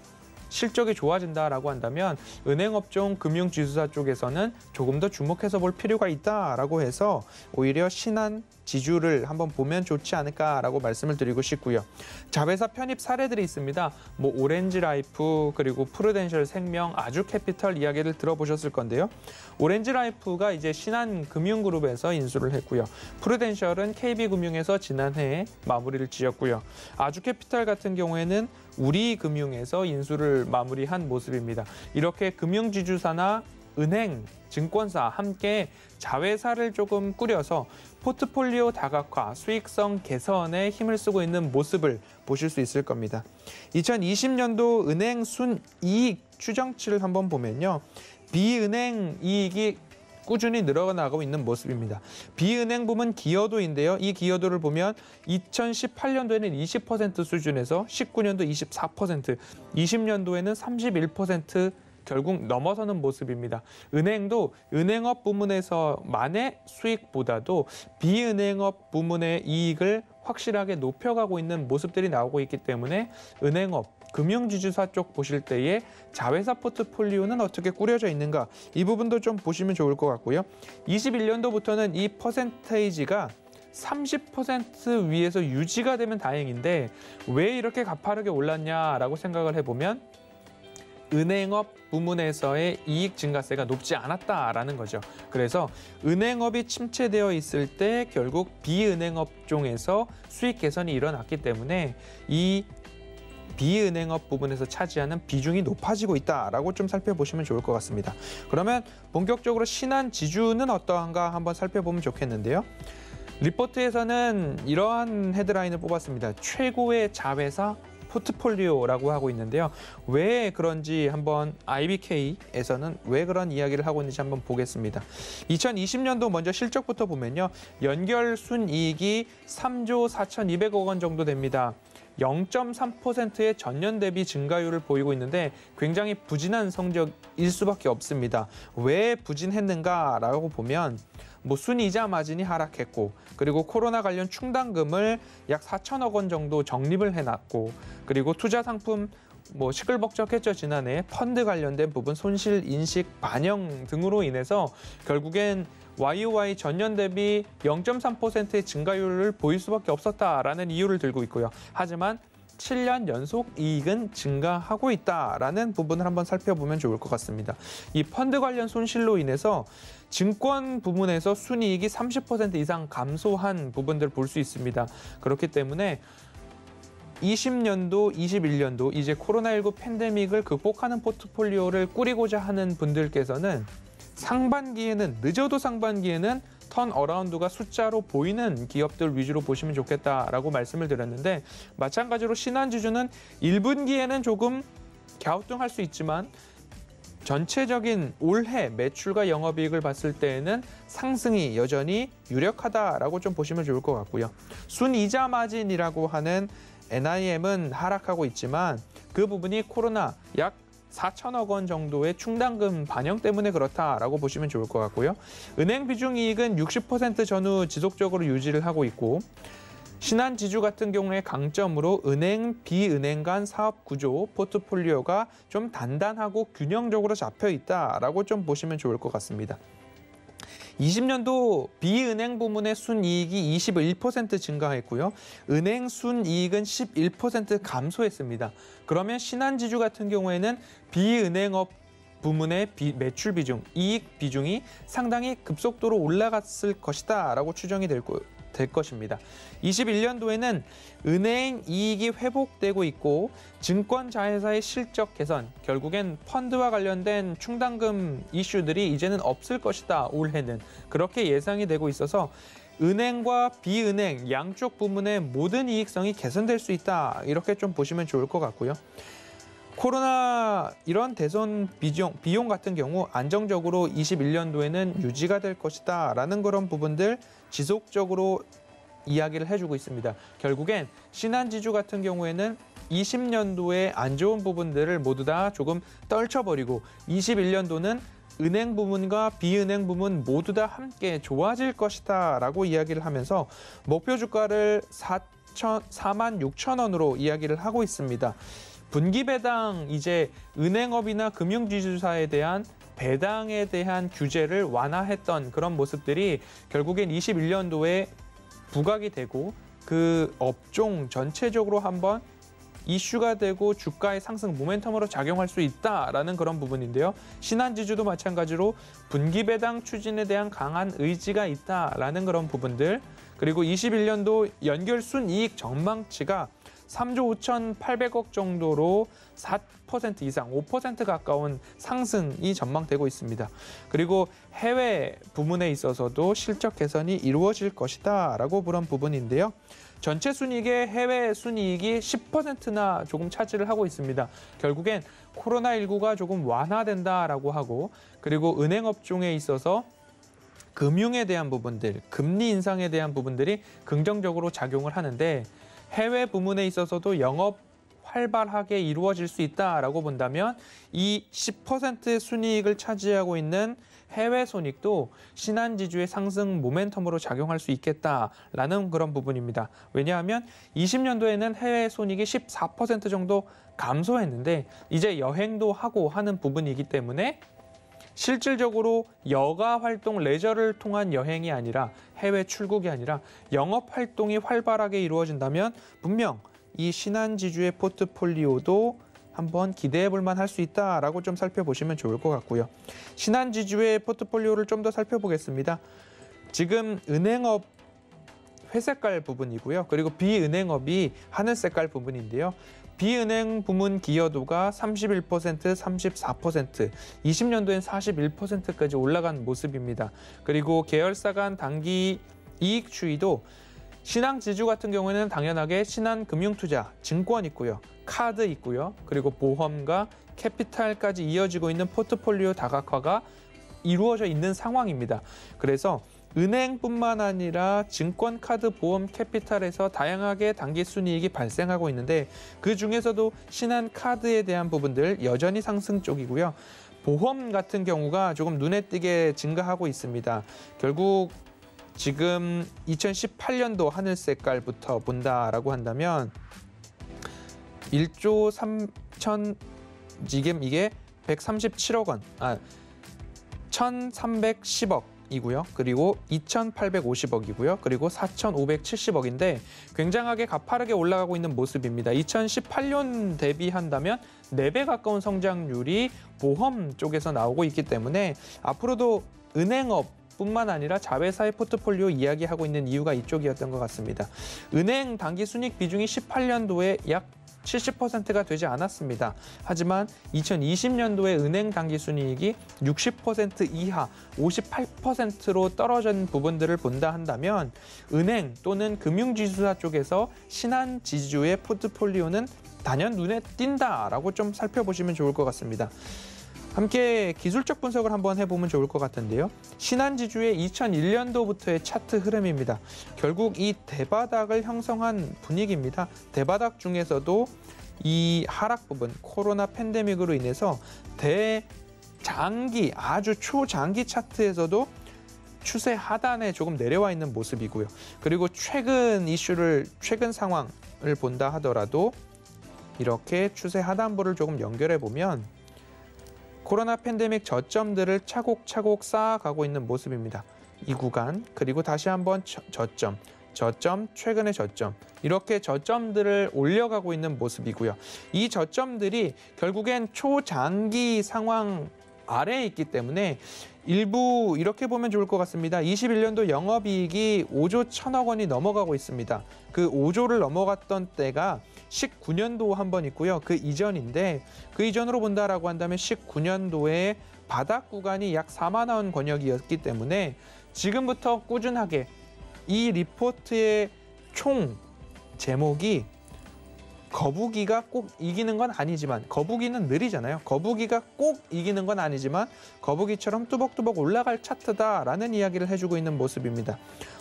Speaker 3: 실적이 좋아진다라고 한다면 은행업종 금융지주사 쪽에서는 조금 더 주목해서 볼 필요가 있다라고 해서 오히려 신한 지주를 한번 보면 좋지 않을까라고 말씀을 드리고 싶고요. 자회사 편입 사례들이 있습니다. 뭐 오렌지라이프 그리고 프루덴셜 생명, 아주캐피털 이야기를 들어보셨을 건데요. 오렌지라이프가 이제 신한금융그룹에서 인수를 했고요. 프루덴셜은 KB금융에서 지난해 마무리를 지었고요. 아주캐피털 같은 경우에는 우리금융에서 인수를 마무리한 모습입니다. 이렇게 금융지주사나 은행, 증권사 함께 자회사를 조금 꾸려서 포트폴리오 다각화, 수익성 개선에 힘을 쓰고 있는 모습을 보실 수 있을 겁니다. 2020년도 은행 순이익 추정치를 한번 보면요. 비은행 이익이 꾸준히 늘어나고 있는 모습입니다. 비은행 부문 기여도인데요. 이 기여도를 보면 2018년도에는 20% 수준에서 19년도 24%, 20년도에는 31% 결국 넘어서는 모습입니다. 은행도 은행업 부문에서만의 수익보다도 비은행업 부문의 이익을 확실하게 높여가고 있는 모습들이 나오고 있기 때문에 은행업, 금융지주사 쪽 보실 때에 자회사 포트폴리오는 어떻게 꾸려져 있는가 이 부분도 좀 보시면 좋을 것 같고요. 21년도부터는 이 퍼센테이지가 30% 위에서 유지가 되면 다행인데 왜 이렇게 가파르게 올랐냐라고 생각을 해보면 은행업 부문에서의 이익 증가세가 높지 않았다라는 거죠. 그래서 은행업이 침체되어 있을 때 결국 비은행업종에서 수익 개선이 일어났기 때문에 이 비은행업 부분에서 차지하는 비중이 높아지고 있다라고 좀 살펴보시면 좋을 것 같습니다. 그러면 본격적으로 신한지주는 어떠한가 한번 살펴보면 좋겠는데요. 리포트에서는 이러한 헤드라인을 뽑았습니다. 최고의 자회사 포트폴리오라고 하고 있는데요. 왜 그런지 한번 IBK에서는 왜 그런 이야기를 하고 있는지 한번 보겠습니다. 2020년도 먼저 실적부터 보면요. 연결 순이익이 3조 4,200억 원 정도 됩니다. 0.3%의 전년 대비 증가율을 보이고 있는데 굉장히 부진한 성적일 수밖에 없습니다. 왜 부진했는가라고 보면 뭐 순이자 마진이 하락했고 그리고 코로나 관련 충당금을 약 4천억 원 정도 적립을 해놨고 그리고 투자 상품 뭐 시끌벅적했죠. 지난해 펀드 관련된 부분 손실 인식 반영 등으로 인해서 결국엔 YOY 전년 대비 0.3%의 증가율을 보일 수밖에 없었다라는 이유를 들고 있고요. 하지만 7년 연속 이익은 증가하고 있다라는 부분을 한번 살펴보면 좋을 것 같습니다. 이 펀드 관련 손실로 인해서 증권 부문에서 순이익이 30% 이상 감소한 부분들을 볼 수 있습니다. 그렇기 때문에 20년도, 21년도 이제 코로나19 팬데믹을 극복하는 포트폴리오를 꾸리고자 하는 분들께서는 상반기에는 늦어도 상반기에는 턴어라운드가 숫자로 보이는 기업들 위주로 보시면 좋겠다라고 말씀을 드렸는데 마찬가지로 신한지주는 1분기에는 조금 갸우뚱할 수 있지만 전체적인 올해 매출과 영업이익을 봤을 때에는 상승이 여전히 유력하다라고 좀 보시면 좋을 것 같고요. 순이자 마진이라고 하는 NIM은 하락하고 있지만 그 부분이 코로나 약 4천억 원 정도의 충당금 반영 때문에 그렇다라고 보시면 좋을 것 같고요. 은행 비중 이익은 60% 전후 지속적으로 유지를 하고 있고 신한지주 같은 경우에 강점으로 은행, 비은행 간 사업 구조, 포트폴리오가 좀 단단하고 균형적으로 잡혀 있다라고 좀 보시면 좋을 것 같습니다. 20년도 비은행 부문의 순이익이 21% 증가했고요. 은행 순이익은 11% 감소했습니다. 그러면 신한지주 같은 경우에는 비은행업 부문의 매출 비중, 이익 비중이 상당히 급속도로 올라갔을 것이다라고 추정이 될 것입니다. 21년도에는 은행 이익이 회복되고 있고 증권 자회사의 실적 개선, 결국엔 펀드와 관련된 충당금 이슈들이 이제는 없을 것이다. 올해는 그렇게 예상이 되고 있어서 은행과 비은행 양쪽 부문의 모든 이익성이 개선될 수 있다. 이렇게 좀 보시면 좋을 것 같고요. 코로나 이런 대선 비용 같은 경우 안정적으로 21년도에는 유지가 될 것이다 라는 그런 부분들 지속적으로 이야기를 해주고 있습니다. 결국엔 신한지주 같은 경우에는 20년도에 안 좋은 부분들을 모두 다 조금 떨쳐버리고 21년도는 은행 부문과 비은행 부문 모두 다 함께 좋아질 것이다 라고 이야기를 하면서 목표 주가를 46,000원으로 이야기를 하고 있습니다. 분기 배당 이제 은행업이나 금융지주사에 대한 배당에 대한 규제를 완화했던 그런 모습들이 결국엔 21년도에 부각이 되고 그 업종 전체적으로 한번 이슈가 되고 주가의 상승 모멘텀으로 작용할 수 있다라는 그런 부분인데요. 신한지주도 마찬가지로 분기 배당 추진에 대한 강한 의지가 있다라는 그런 부분들, 그리고 21년도 연결 순이익 전망치가 3조 5,800억 정도로 4% 이상, 5% 가까운 상승이 전망되고 있습니다. 그리고 해외 부문에 있어서도 실적 개선이 이루어질 것이다 라고 그런 부분인데요. 전체 순이익의 해외 순이익이 10%나 조금 차지를 하고 있습니다. 결국엔 코로나19가 조금 완화된다라고 하고, 그리고 은행 업종에 있어서 금융에 대한 부분들, 금리 인상에 대한 부분들이 긍정적으로 작용을 하는데 해외 부문에 있어서도 영업 활발하게 이루어질 수 있다라고 본다면 이 10% 순이익을 차지하고 있는 해외 손익도 신한지주의 상승 모멘텀으로 작용할 수 있겠다라는 그런 부분입니다. 왜냐하면 20년도에는 해외 손익이 14% 정도 감소했는데 이제 여행도 하고 하는 부분이기 때문에 실질적으로 여가 활동, 레저를 통한 여행이 아니라 해외 출국이 아니라 영업 활동이 활발하게 이루어진다면 분명 이 신한지주의 포트폴리오도 한번 기대해 볼 만할 수 있다라고 좀 살펴보시면 좋을 것 같고요. 신한지주의 포트폴리오를 좀 더 살펴보겠습니다. 지금 은행업 회색깔 부분이고요. 그리고 비은행업이 하늘색깔 부분인데요. 비은행 부문 기여도가 31%, 34%, 20년도엔 41%까지 올라간 모습입니다. 그리고 계열사 간 단기 이익 추이도 신한지주 같은 경우에는 당연하게 신한금융투자, 증권 있고요. 카드 있고요. 그리고 보험과 캐피탈까지 이어지고 있는 포트폴리오 다각화가 이루어져 있는 상황입니다. 그래서 은행뿐만 아니라 증권, 카드, 보험, 캐피탈에서 다양하게 단기 순이익이 발생하고 있는데 그중에서도 신한카드에 대한 부분들 여전히 상승 쪽이고요. 보험 같은 경우가 조금 눈에 띄게 증가하고 있습니다. 결국 지금 2018년도 하늘 색깔부터 본다라고 한다면 1조 3천, 지금 이게 137억 원, 1,310억 이고요. 그리고 2,850억이고요. 그리고 4,570억인데 굉장하게 가파르게 올라가고 있는 모습입니다. 2018년 대비한다면 4배 가까운 성장률이 보험 쪽에서 나오고 있기 때문에 앞으로도 은행업 뿐만 아니라 자회사의 포트폴리오 이야기하고 있는 이유가 이쪽이었던 것 같습니다. 은행 단기 순이익 비중이 18년도에 약 70%가 되지 않았습니다. 하지만 2020년도에 은행 단기 순이익이 60% 이하 58%로 떨어진 부분들을 본다 한다면 은행 또는 금융지주사 쪽에서 신한지주의 포트폴리오는 단연 눈에 띈다라고 좀 살펴보시면 좋을 것 같습니다. 함께 기술적 분석을 한번 해보면 좋을 것 같은데요. 신한지주의 2001년도부터의 차트 흐름입니다. 결국 이 대바닥을 형성한 분위기입니다. 대바닥 중에서도 이 하락 부분, 코로나 팬데믹으로 인해서 대장기, 아주 초장기 차트에서도 추세 하단에 조금 내려와 있는 모습이고요. 그리고 최근 이슈를, 최근 상황을 본다 하더라도 이렇게 추세 하단부를 조금 연결해 보면 코로나 팬데믹 저점들을 차곡차곡 쌓아가고 있는 모습입니다. 이 구간, 그리고 다시 한번 저점, 최근의 저점, 이렇게 저점들을 올려가고 있는 모습이고요. 이 저점들이 결국엔 초장기 상황 아래에 있기 때문에 일부 이렇게 보면 좋을 것 같습니다. 21년도 영업이익이 5조 1천억 원이 넘어가고 있습니다. 그 5조를 넘어갔던 때가 19년도 한 번 있고요. 그 이전인데 그 이전으로 본다라고 한다면 19년도에 바닥 구간이 약 4만 원 권역이었기 때문에 지금부터 꾸준하게 이 리포트의 총 제목이 거북이가 꼭 이기는 건 아니지만, 거북이는 느리잖아요. 거북이가 꼭 이기는 건 아니지만 거북이처럼 뚜벅뚜벅 올라갈 차트다라는 이야기를 해주고 있는 모습입니다.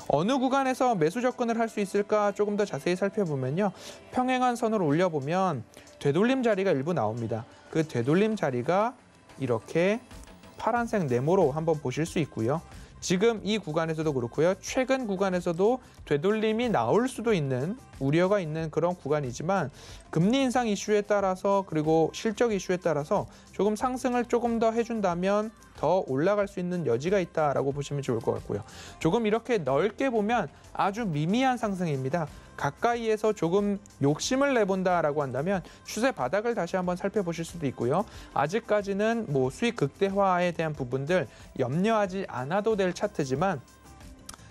Speaker 3: 어느 구간에서 매수 접근을 할 수 있을까 조금 더 자세히 살펴보면요. 평행한 선을 올려보면 되돌림 자리가 일부 나옵니다. 그 되돌림 자리가 이렇게 파란색 네모로 한번 보실 수 있고요. 지금 이 구간에서도 그렇고요. 최근 구간에서도 되돌림이 나올 수도 있는 우려가 있는 그런 구간이지만 금리 인상 이슈에 따라서 그리고 실적 이슈에 따라서 조금 상승을 조금 더 해준다면 더 올라갈 수 있는 여지가 있다라고 보시면 좋을 것 같고요. 조금 이렇게 넓게 보면 아주 미미한 상승입니다. 가까이에서 조금 욕심을 내본다라고 한다면 추세 바닥을 다시 한번 살펴보실 수도 있고요. 아직까지는 뭐 수익 극대화에 대한 부분들 염려하지 않아도 될 차트지만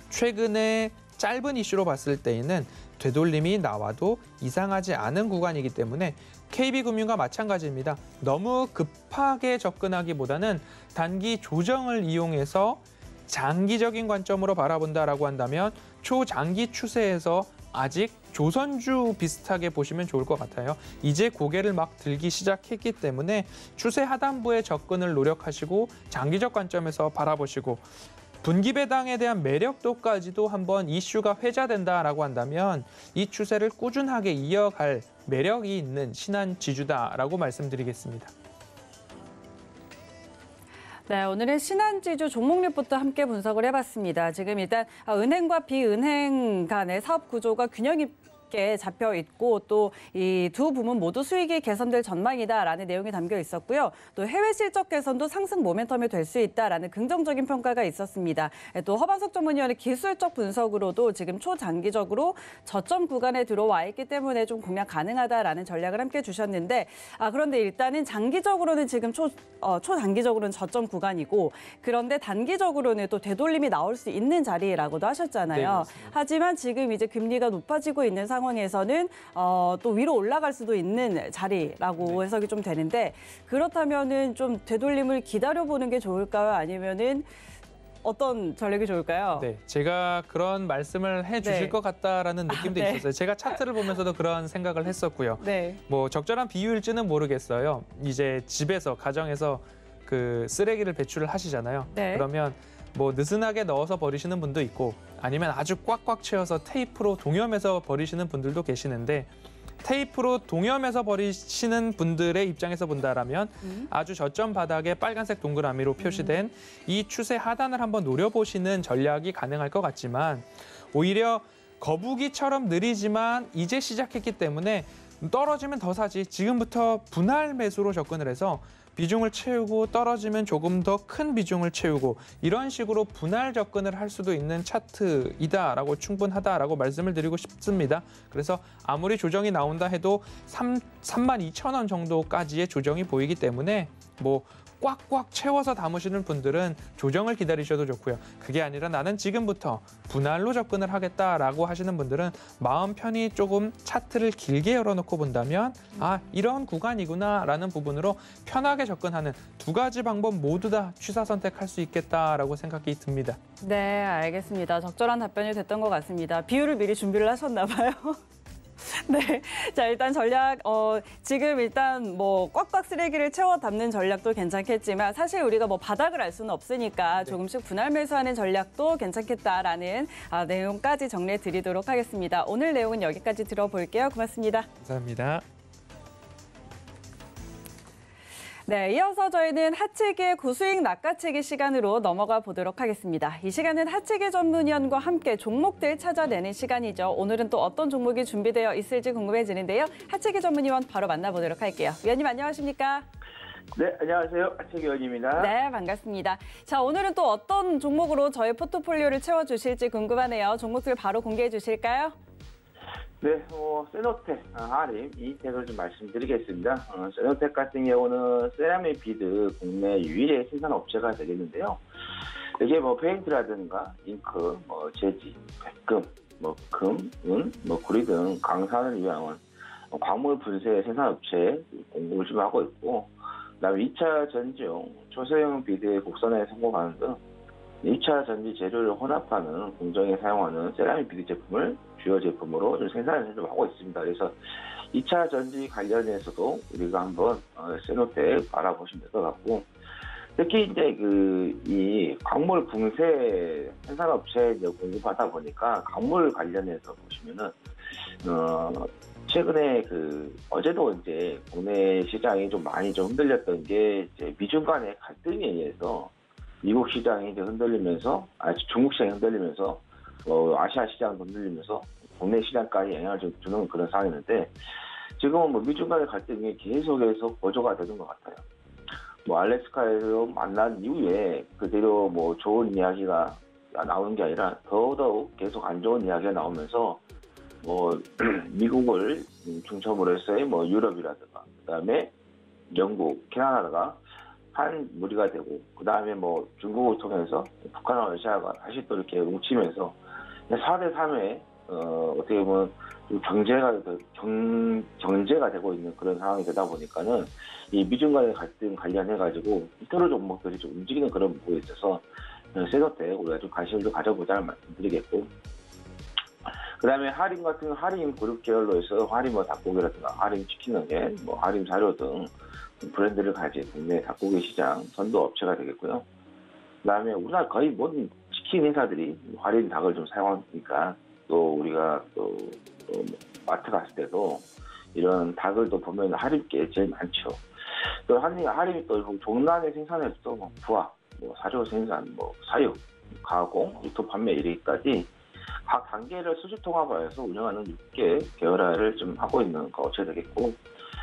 Speaker 3: 최근에 짧은 이슈로 봤을 때에는 되돌림이 나와도 이상하지 않은 구간이기 때문에 KB금융과 마찬가지입니다. 너무 급하게 접근하기보다는 단기 조정을 이용해서 장기적인 관점으로 바라본다라고 한다면 초장기 추세에서 아직 조선주 비슷하게 보시면 좋을 것 같아요. 이제 고개를 막 들기 시작했기 때문에 추세 하단부에 접근을 노력하시고 장기적 관점에서 바라보시고 분기배당에 대한 매력도까지도 한번 이슈가 회자된다라고 한다면 이 추세를 꾸준하게 이어갈 매력이 있는 신한지주다라고 말씀드리겠습니다.
Speaker 1: 네, 오늘은 신한지주 종목립부터 함께 분석을 해봤습니다. 지금 일단 은행과 비은행 간의 사업 구조가 균형 있게 잡혀 있고 또 이 두 부문 모두 수익이 개선될 전망이다라는 내용이 담겨 있었고요. 또 해외 실적 개선도 상승 모멘텀이 될 수 있다라는 긍정적인 평가가 있었습니다. 또 허반석 전문위원의 기술적 분석으로도 지금 초장기적으로 저점 구간에 들어와 있기 때문에 좀 공략 가능하다라는 전략을 함께 주셨는데 그런데 일단은 장기적으로는 지금 초단기적으로는 저점 구간이고 그런데 단기적으로는 또 되돌림이 나올 수 있는 자리라고도 하셨잖아요.
Speaker 3: 네,
Speaker 1: 하지만 지금 이제 금리가 높아지고 있는 상황에서는 또 위로 올라갈 수도 있는 자리라고 해석이 좀 되는데 그렇다면은 좀 되돌림을 기다려보는 게 좋을까요? 아니면은 어떤 전략이 좋을까요?
Speaker 3: 네, 제가 그런 말씀을 해주실
Speaker 1: 네.
Speaker 3: 것 같다라는 느낌도
Speaker 1: 네.
Speaker 3: 있었어요. 제가 차트를 보면서도 그런 생각을 했었고요.
Speaker 1: 네.
Speaker 3: 뭐 적절한 비유일지는 모르겠어요. 이제 집에서 가정에서 그 쓰레기를 배출을 하시잖아요.
Speaker 1: 네.
Speaker 3: 그러면 뭐 느슨하게 넣어서 버리시는 분도 있고 아니면 아주 꽉꽉 채워서 테이프로 동여매서 버리시는 분들도 계시는데 테이프로 동여매서 버리시는 분들의 입장에서 본다라면 아주 저점 바닥에 빨간색 동그라미로 표시된 이 추세 하단을 한번 노려보시는 전략이 가능할 것 같지만 오히려 거북이처럼 느리지만 이제 시작했기 때문에 떨어지면 더 사지 지금부터 분할 매수로 접근을 해서 비중을 채우고 떨어지면 조금 더 큰 비중을 채우고 이런 식으로 분할 접근을 할 수도 있는 차트이다라고 충분하다라고 말씀을 드리고 싶습니다. 그래서 아무리 조정이 나온다 해도 32,000원 정도까지의 조정이 보이기 때문에 뭐 꽉꽉 채워서 담으시는 분들은 조정을 기다리셔도 좋고요. 그게 아니라 나는 지금부터 분할로 접근을 하겠다라고 하시는 분들은 마음 편히 조금 차트를 길게 열어놓고 본다면 이런 구간이구나라는 부분으로 편하게 접근하는 두 가지 방법 모두 다 취사 선택할 수 있겠다라고 생각이 듭니다.
Speaker 1: 네, 알겠습니다. 적절한 답변이 됐던 것 같습니다. 비유를 미리 준비를 하셨나 봐요. 네, 자 일단 전략 지금 일단 뭐 꽉꽉 쓰레기를 채워 담는 전략도 괜찮겠지만 사실 우리가 뭐 바닥을 알 수는 없으니까 조금씩 분할 매수하는 전략도 괜찮겠다라는 내용까지 정리해 드리도록 하겠습니다. 오늘 내용은 여기까지 들어볼게요. 고맙습니다.
Speaker 3: 감사합니다.
Speaker 1: 네, 이어서 저희는 하치기의 고수익 낚아채기 시간으로 넘어가 보도록 하겠습니다. 이 시간은 하치기 전문위원과 함께 종목들 찾아내는 시간이죠. 오늘은 또 어떤 종목이 준비되어 있을지 궁금해지는데요. 하치기 전문위원 바로 만나보도록 할게요. 위원님 안녕하십니까?
Speaker 4: 네, 안녕하세요. 하치기 위원입니다.
Speaker 1: 네, 반갑습니다. 자, 오늘은 또 어떤 종목으로 저희 포트폴리오를 채워주실지 궁금하네요. 종목들 바로 공개해 주실까요?
Speaker 4: 네, 세노텍, 하림, 이택을 좀 말씀드리겠습니다. 세노텍 같은 경우는 세라믹 비드 국내 유일의 생산 업체가 되겠는데요. 이게 뭐 페인트라든가 잉크, 재질, 백금, 금, 은, 구리 등 강산을 위한 광물 분쇄 생산 업체에 공급을 좀 하고 있고, 그다음에 2차 전지용 초소형 비드의 국산화에 성공하는 등 2차 전지 재료를 혼합하는 공정에 사용하는 세라믹 비드 제품을 주요 제품으로 좀 생산을 좀 하고 있습니다. 그래서 2차 전지 관련해서도 우리가 한번 세노텍 알아보시면 될 것 같고, 특히 이제 이 광물 붕괴 생산업체에 공급하다 보니까 광물 관련해서 보시면은 최근에 어제도 이제 국내 시장이 좀 많이 좀 흔들렸던 게 이제 미중 간의 갈등에 의해서 미국 시장이 이제 흔들리면서, 중국 시장이 흔들리면서, 아시아 시장도 흔들리면서 국내 시장까지 영향을 좀 주는 그런 상황이었는데, 지금은 뭐 미중 간의 갈등이 계속해서 고조가 되는 것 같아요. 뭐 알래스카에서 만난 이후에 그대로 뭐 좋은 이야기가 나오는 게 아니라 더더욱 계속 안 좋은 이야기가 나오면서 뭐 미국을 중심으로 해서의 뭐 유럽이라든가 그다음에 영국, 캐나다가 한 무리가 되고 그다음에 뭐 중국을 통해서 북한과 러시아가 다시 또 이렇게 뭉치면서 4대 3의 어떻게 보면 경제가 되고 있는 그런 상황이 되다 보니까는 이 미중 간의 갈등 관련해가지고 이터로 종목들이 좀 움직이는 그런 부분에 있어서 세너텍 우리가 좀 관심을 좀 가져보자는 말씀드리겠고, 그다음에 하림 같은 하림 그룹 계열로 해서 하림 뭐 닭고기라든가 하림 치킨 너겟, 뭐 하림 사료 등 브랜드를 가진 국내 닭고기 시장 선도 업체가 되겠고요. 그다음에 우리나라 거의 모든 치킨 회사들이 하림 닭을 좀 사용하니까 또 우리가 또 마트 갔을 때도 이런 닭을 또 보면 하림께 제일 많죠. 또 하림이 또 종란에 생산해서 뭐 부화, 뭐 사료 생산, 뭐 사육, 가공, 유통 판매 이르기까지 각 단계를 수주통합하여서 운영하는 6개 계열화를 좀 하고 있는 업체 되겠고,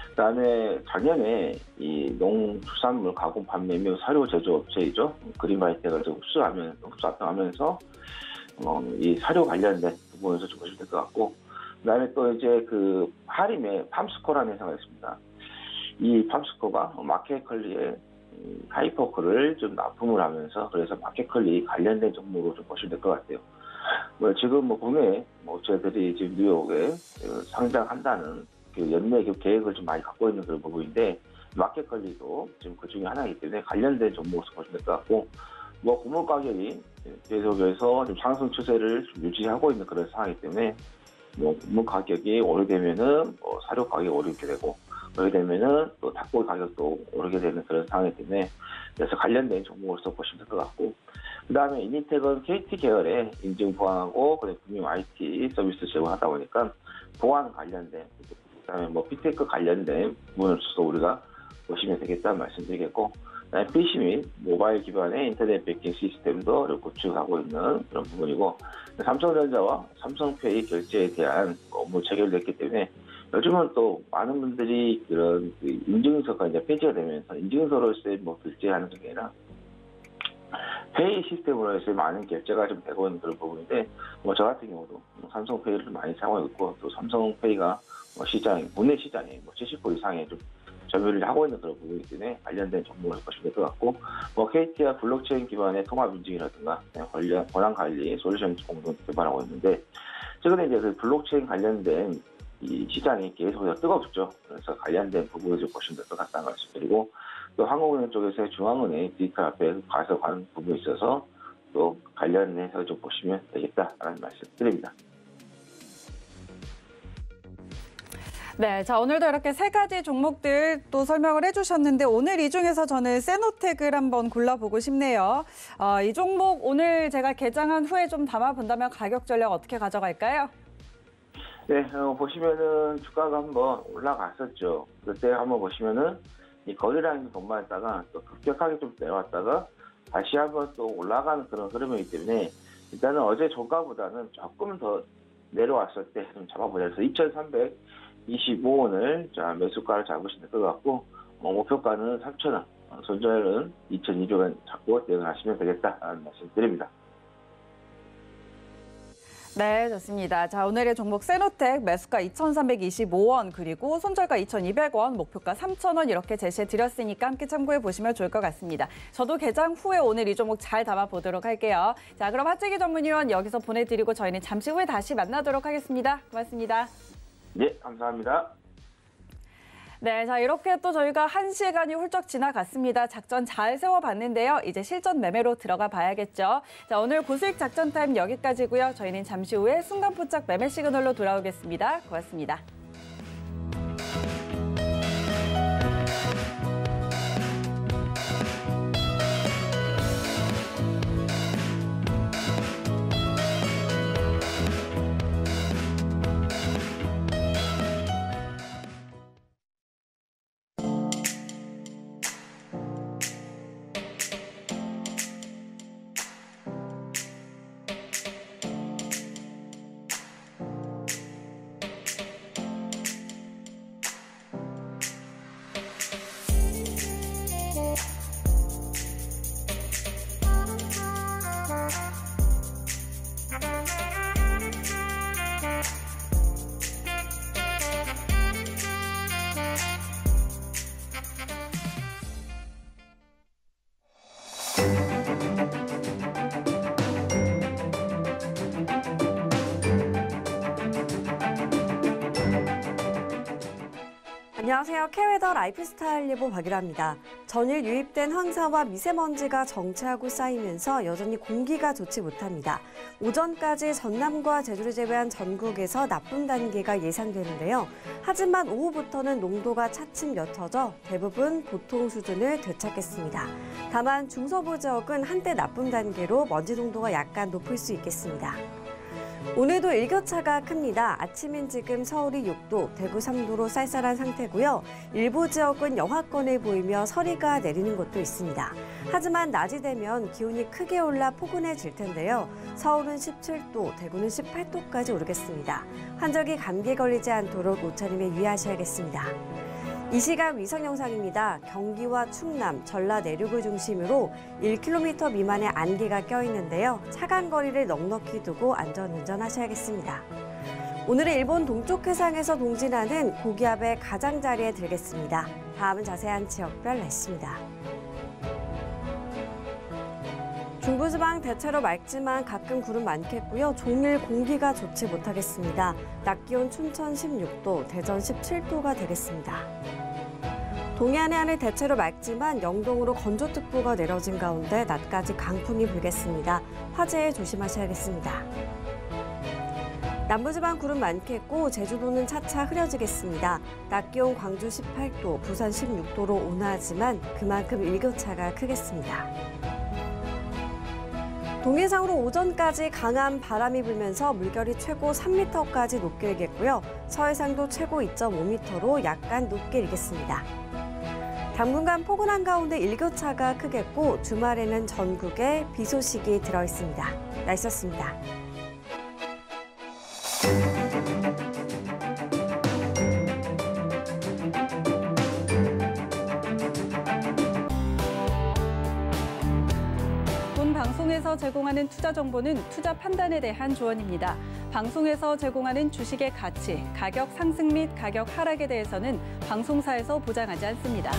Speaker 4: 그다음에 작년에 이 농수산물 가공 판매 및 사료 제조 업체이죠. 그린바이텍을 좀 흡수합병하면서 이 사료 관련된 부분에서 좀 보시면 될 것 같고, 그다음에 또 이제 하림에 팜스코라는 회사가 있습니다. 이 팜스코가 마켓컬리의 하이퍼크를 좀 납품을 하면서 그래서 마켓컬리 관련된 종목으로 좀 보시면 될 것 같아요. 지금 뭐 국내 업체들이 지금 뉴욕에 상장한다는 연내 계획을 좀 많이 갖고 있는 그런 부분인데, 마켓컬리도 지금 그 중에 하나이기 때문에 관련된 종목으로 보시면 될 것 같고, 뭐 곡물 가격이 계속해서 좀 상승 추세를 좀 유지하고 있는 그런 상황이기 때문에 뭐 곡물 가격이 오르되면은 사료 가격이 오르게 되고, 그렇게 되면은 또 닭고기 가격도 오르게 되는 그런 상황이기 때문에 그래서 관련된 종목으로서 보시면 될 것 같고, 그다음에 이니텍은 KT 계열의 인증 보안하고 금융 IT 서비스 제공하다 보니까 보안 관련된, 그다음에 뭐 피테크 관련된 부분으로서 우리가 보시면 되겠다는 말씀드리겠고, 그다음에 PC 및 모바일 기반의 인터넷 뱅킹 시스템도 구축하고 있는 그런 부분이고, 삼성전자와 삼성페이 결제에 대한 업무 체결됐기 때문에 요즘은 또 많은 분들이 그런 인증서가 이제 폐지가 되면서 인증서로서의 뭐 결제하는 게 아니라 페이 시스템으로 해서 많은 결제가 좀 되고 있는 그런 부분인데, 뭐 저 같은 경우도 삼성페이를 많이 사용하고 있고, 또 삼성페이가 국내 시장에 70% 이상의 좀 점유를 하고 있는 그런 부분이기 때문에 관련된 정보를 보시면 될 것 같고, 뭐 KT와 블록체인 기반의 통합 인증이라든가 권한 관리 솔루션 공동 개발하고 있는데, 최근에 이제 블록체인 관련된 이 시장이 계속 뜨겁죠. 그래서 관련된 부분을 좀 보시면 될 것 같다는 말씀드리고, 또 한국은행 쪽에서 중앙은행 디지털 화폐 가서관 부분이 있어서 또 관련해서 좀 보시면 되겠다라는 말씀드립니다.
Speaker 1: 네, 자 오늘도 이렇게 세 가지 종목들 또 설명을 해주셨는데, 오늘 이 중에서 저는 세노텍을 한번 골라보고 싶네요. 이 종목 오늘 제가 개장한 후에 좀 담아본다면 가격 전략 어떻게 가져갈까요?
Speaker 4: 네, 보시면은 주가가 한번 올라갔었죠. 그때 한번 보시면은 이 거래량이 동반했다가 또 급격하게 좀 내려왔다가 다시 한번 또 올라가는 그런 흐름이기 때문에 일단은 어제 종가보다는 조금 더 내려왔을 때 좀 잡아보자 해서 2,325원을 매수가를 잡으시면 될 것 같고, 목표가는 3,000원, 손절은 2,200원 잡고 대응하시면 되겠다라는 말씀 드립니다.
Speaker 1: 네, 좋습니다. 자, 오늘의 종목 세노텍 매수가 2,325원, 그리고 손절가 2,200원, 목표가 3,000원 이렇게 제시해드렸으니까 함께 참고해 보시면 좋을 것 같습니다. 저도 개장 후에 오늘 이 종목 잘 담아보도록 할게요. 자, 그럼 하재기 전문위원 여기서 보내드리고 저희는 잠시 후에 다시 만나도록 하겠습니다. 고맙습니다.
Speaker 4: 네, 감사합니다.
Speaker 1: 네, 자 이렇게 또 저희가 1시간이 훌쩍 지나갔습니다. 작전 잘 세워봤는데요. 이제 실전 매매로 들어가 봐야겠죠. 자, 오늘 고수익 작전 타임 여기까지고요. 저희는 잠시 후에 순간포착 매매 시그널로 돌아오겠습니다. 고맙습니다.
Speaker 5: 안녕하세요. K웨더 라이프스타일 예보 박유라입니다. 전일 유입된 황사와 미세먼지가 정체하고 쌓이면서 여전히 공기가 좋지 못합니다. 오전까지 전남과 제주를 제외한 전국에서 나쁨 단계가 예상되는데요. 하지만 오후부터는 농도가 차츰 옅어져 대부분 보통 수준을 되찾겠습니다. 다만 중서부 지역은 한때 나쁨 단계로 먼지 농도가 약간 높을 수 있겠습니다. 오늘도 일교차가 큽니다. 아침인 지금 서울이 6도, 대구 3도로 쌀쌀한 상태고요. 일부 지역은 영하권을 보이며 서리가 내리는 곳도 있습니다. 하지만 낮이 되면 기온이 크게 올라 포근해질 텐데요. 서울은 17도, 대구는 18도까지 오르겠습니다. 환절기 감기에 걸리지 않도록 옷차림에 유의하셔야겠습니다. 이 시각 위성 영상입니다. 경기와 충남, 전라 내륙을 중심으로 1km 미만의 안개가 껴있는데요. 차간 거리를 넉넉히 두고 안전운전하셔야겠습니다. 오늘은 일본 동쪽 해상에서 동진하는 고기압의 가장자리에 들겠습니다. 다음은 자세한 지역별 날씨입니다. 중부지방 대체로 맑지만 가끔 구름 많겠고요. 종일 공기가 좋지 못하겠습니다. 낮 기온 춘천 16도, 대전 17도가 되겠습니다. 동해안의 하늘 대체로 맑지만 영동으로 건조특보가 내려진 가운데 낮까지 강풍이 불겠습니다. 화재에 조심하셔야겠습니다. 남부지방 구름 많겠고 제주도는 차차 흐려지겠습니다. 낮 기온 광주 18도, 부산 16도로 온화하지만 그만큼 일교차가 크겠습니다. 동해상으로 오전까지 강한 바람이 불면서 물결이 최고 3m까지 높게 일겠고요. 서해상도 최고 2.5m로 약간 높게 일겠습니다. 당분간 포근한 가운데 일교차가 크겠고 주말에는 전국에 비 소식이 들어있습니다. 날씨였습니다.
Speaker 1: 방송에서 제공하는 투자 정보는 투자 판단에 대한 조언입니다. 방송에서 제공하는 주식의 가치, 가격 상승 및 가격 하락에 대해서는 방송사에서 보장하지 않습니다.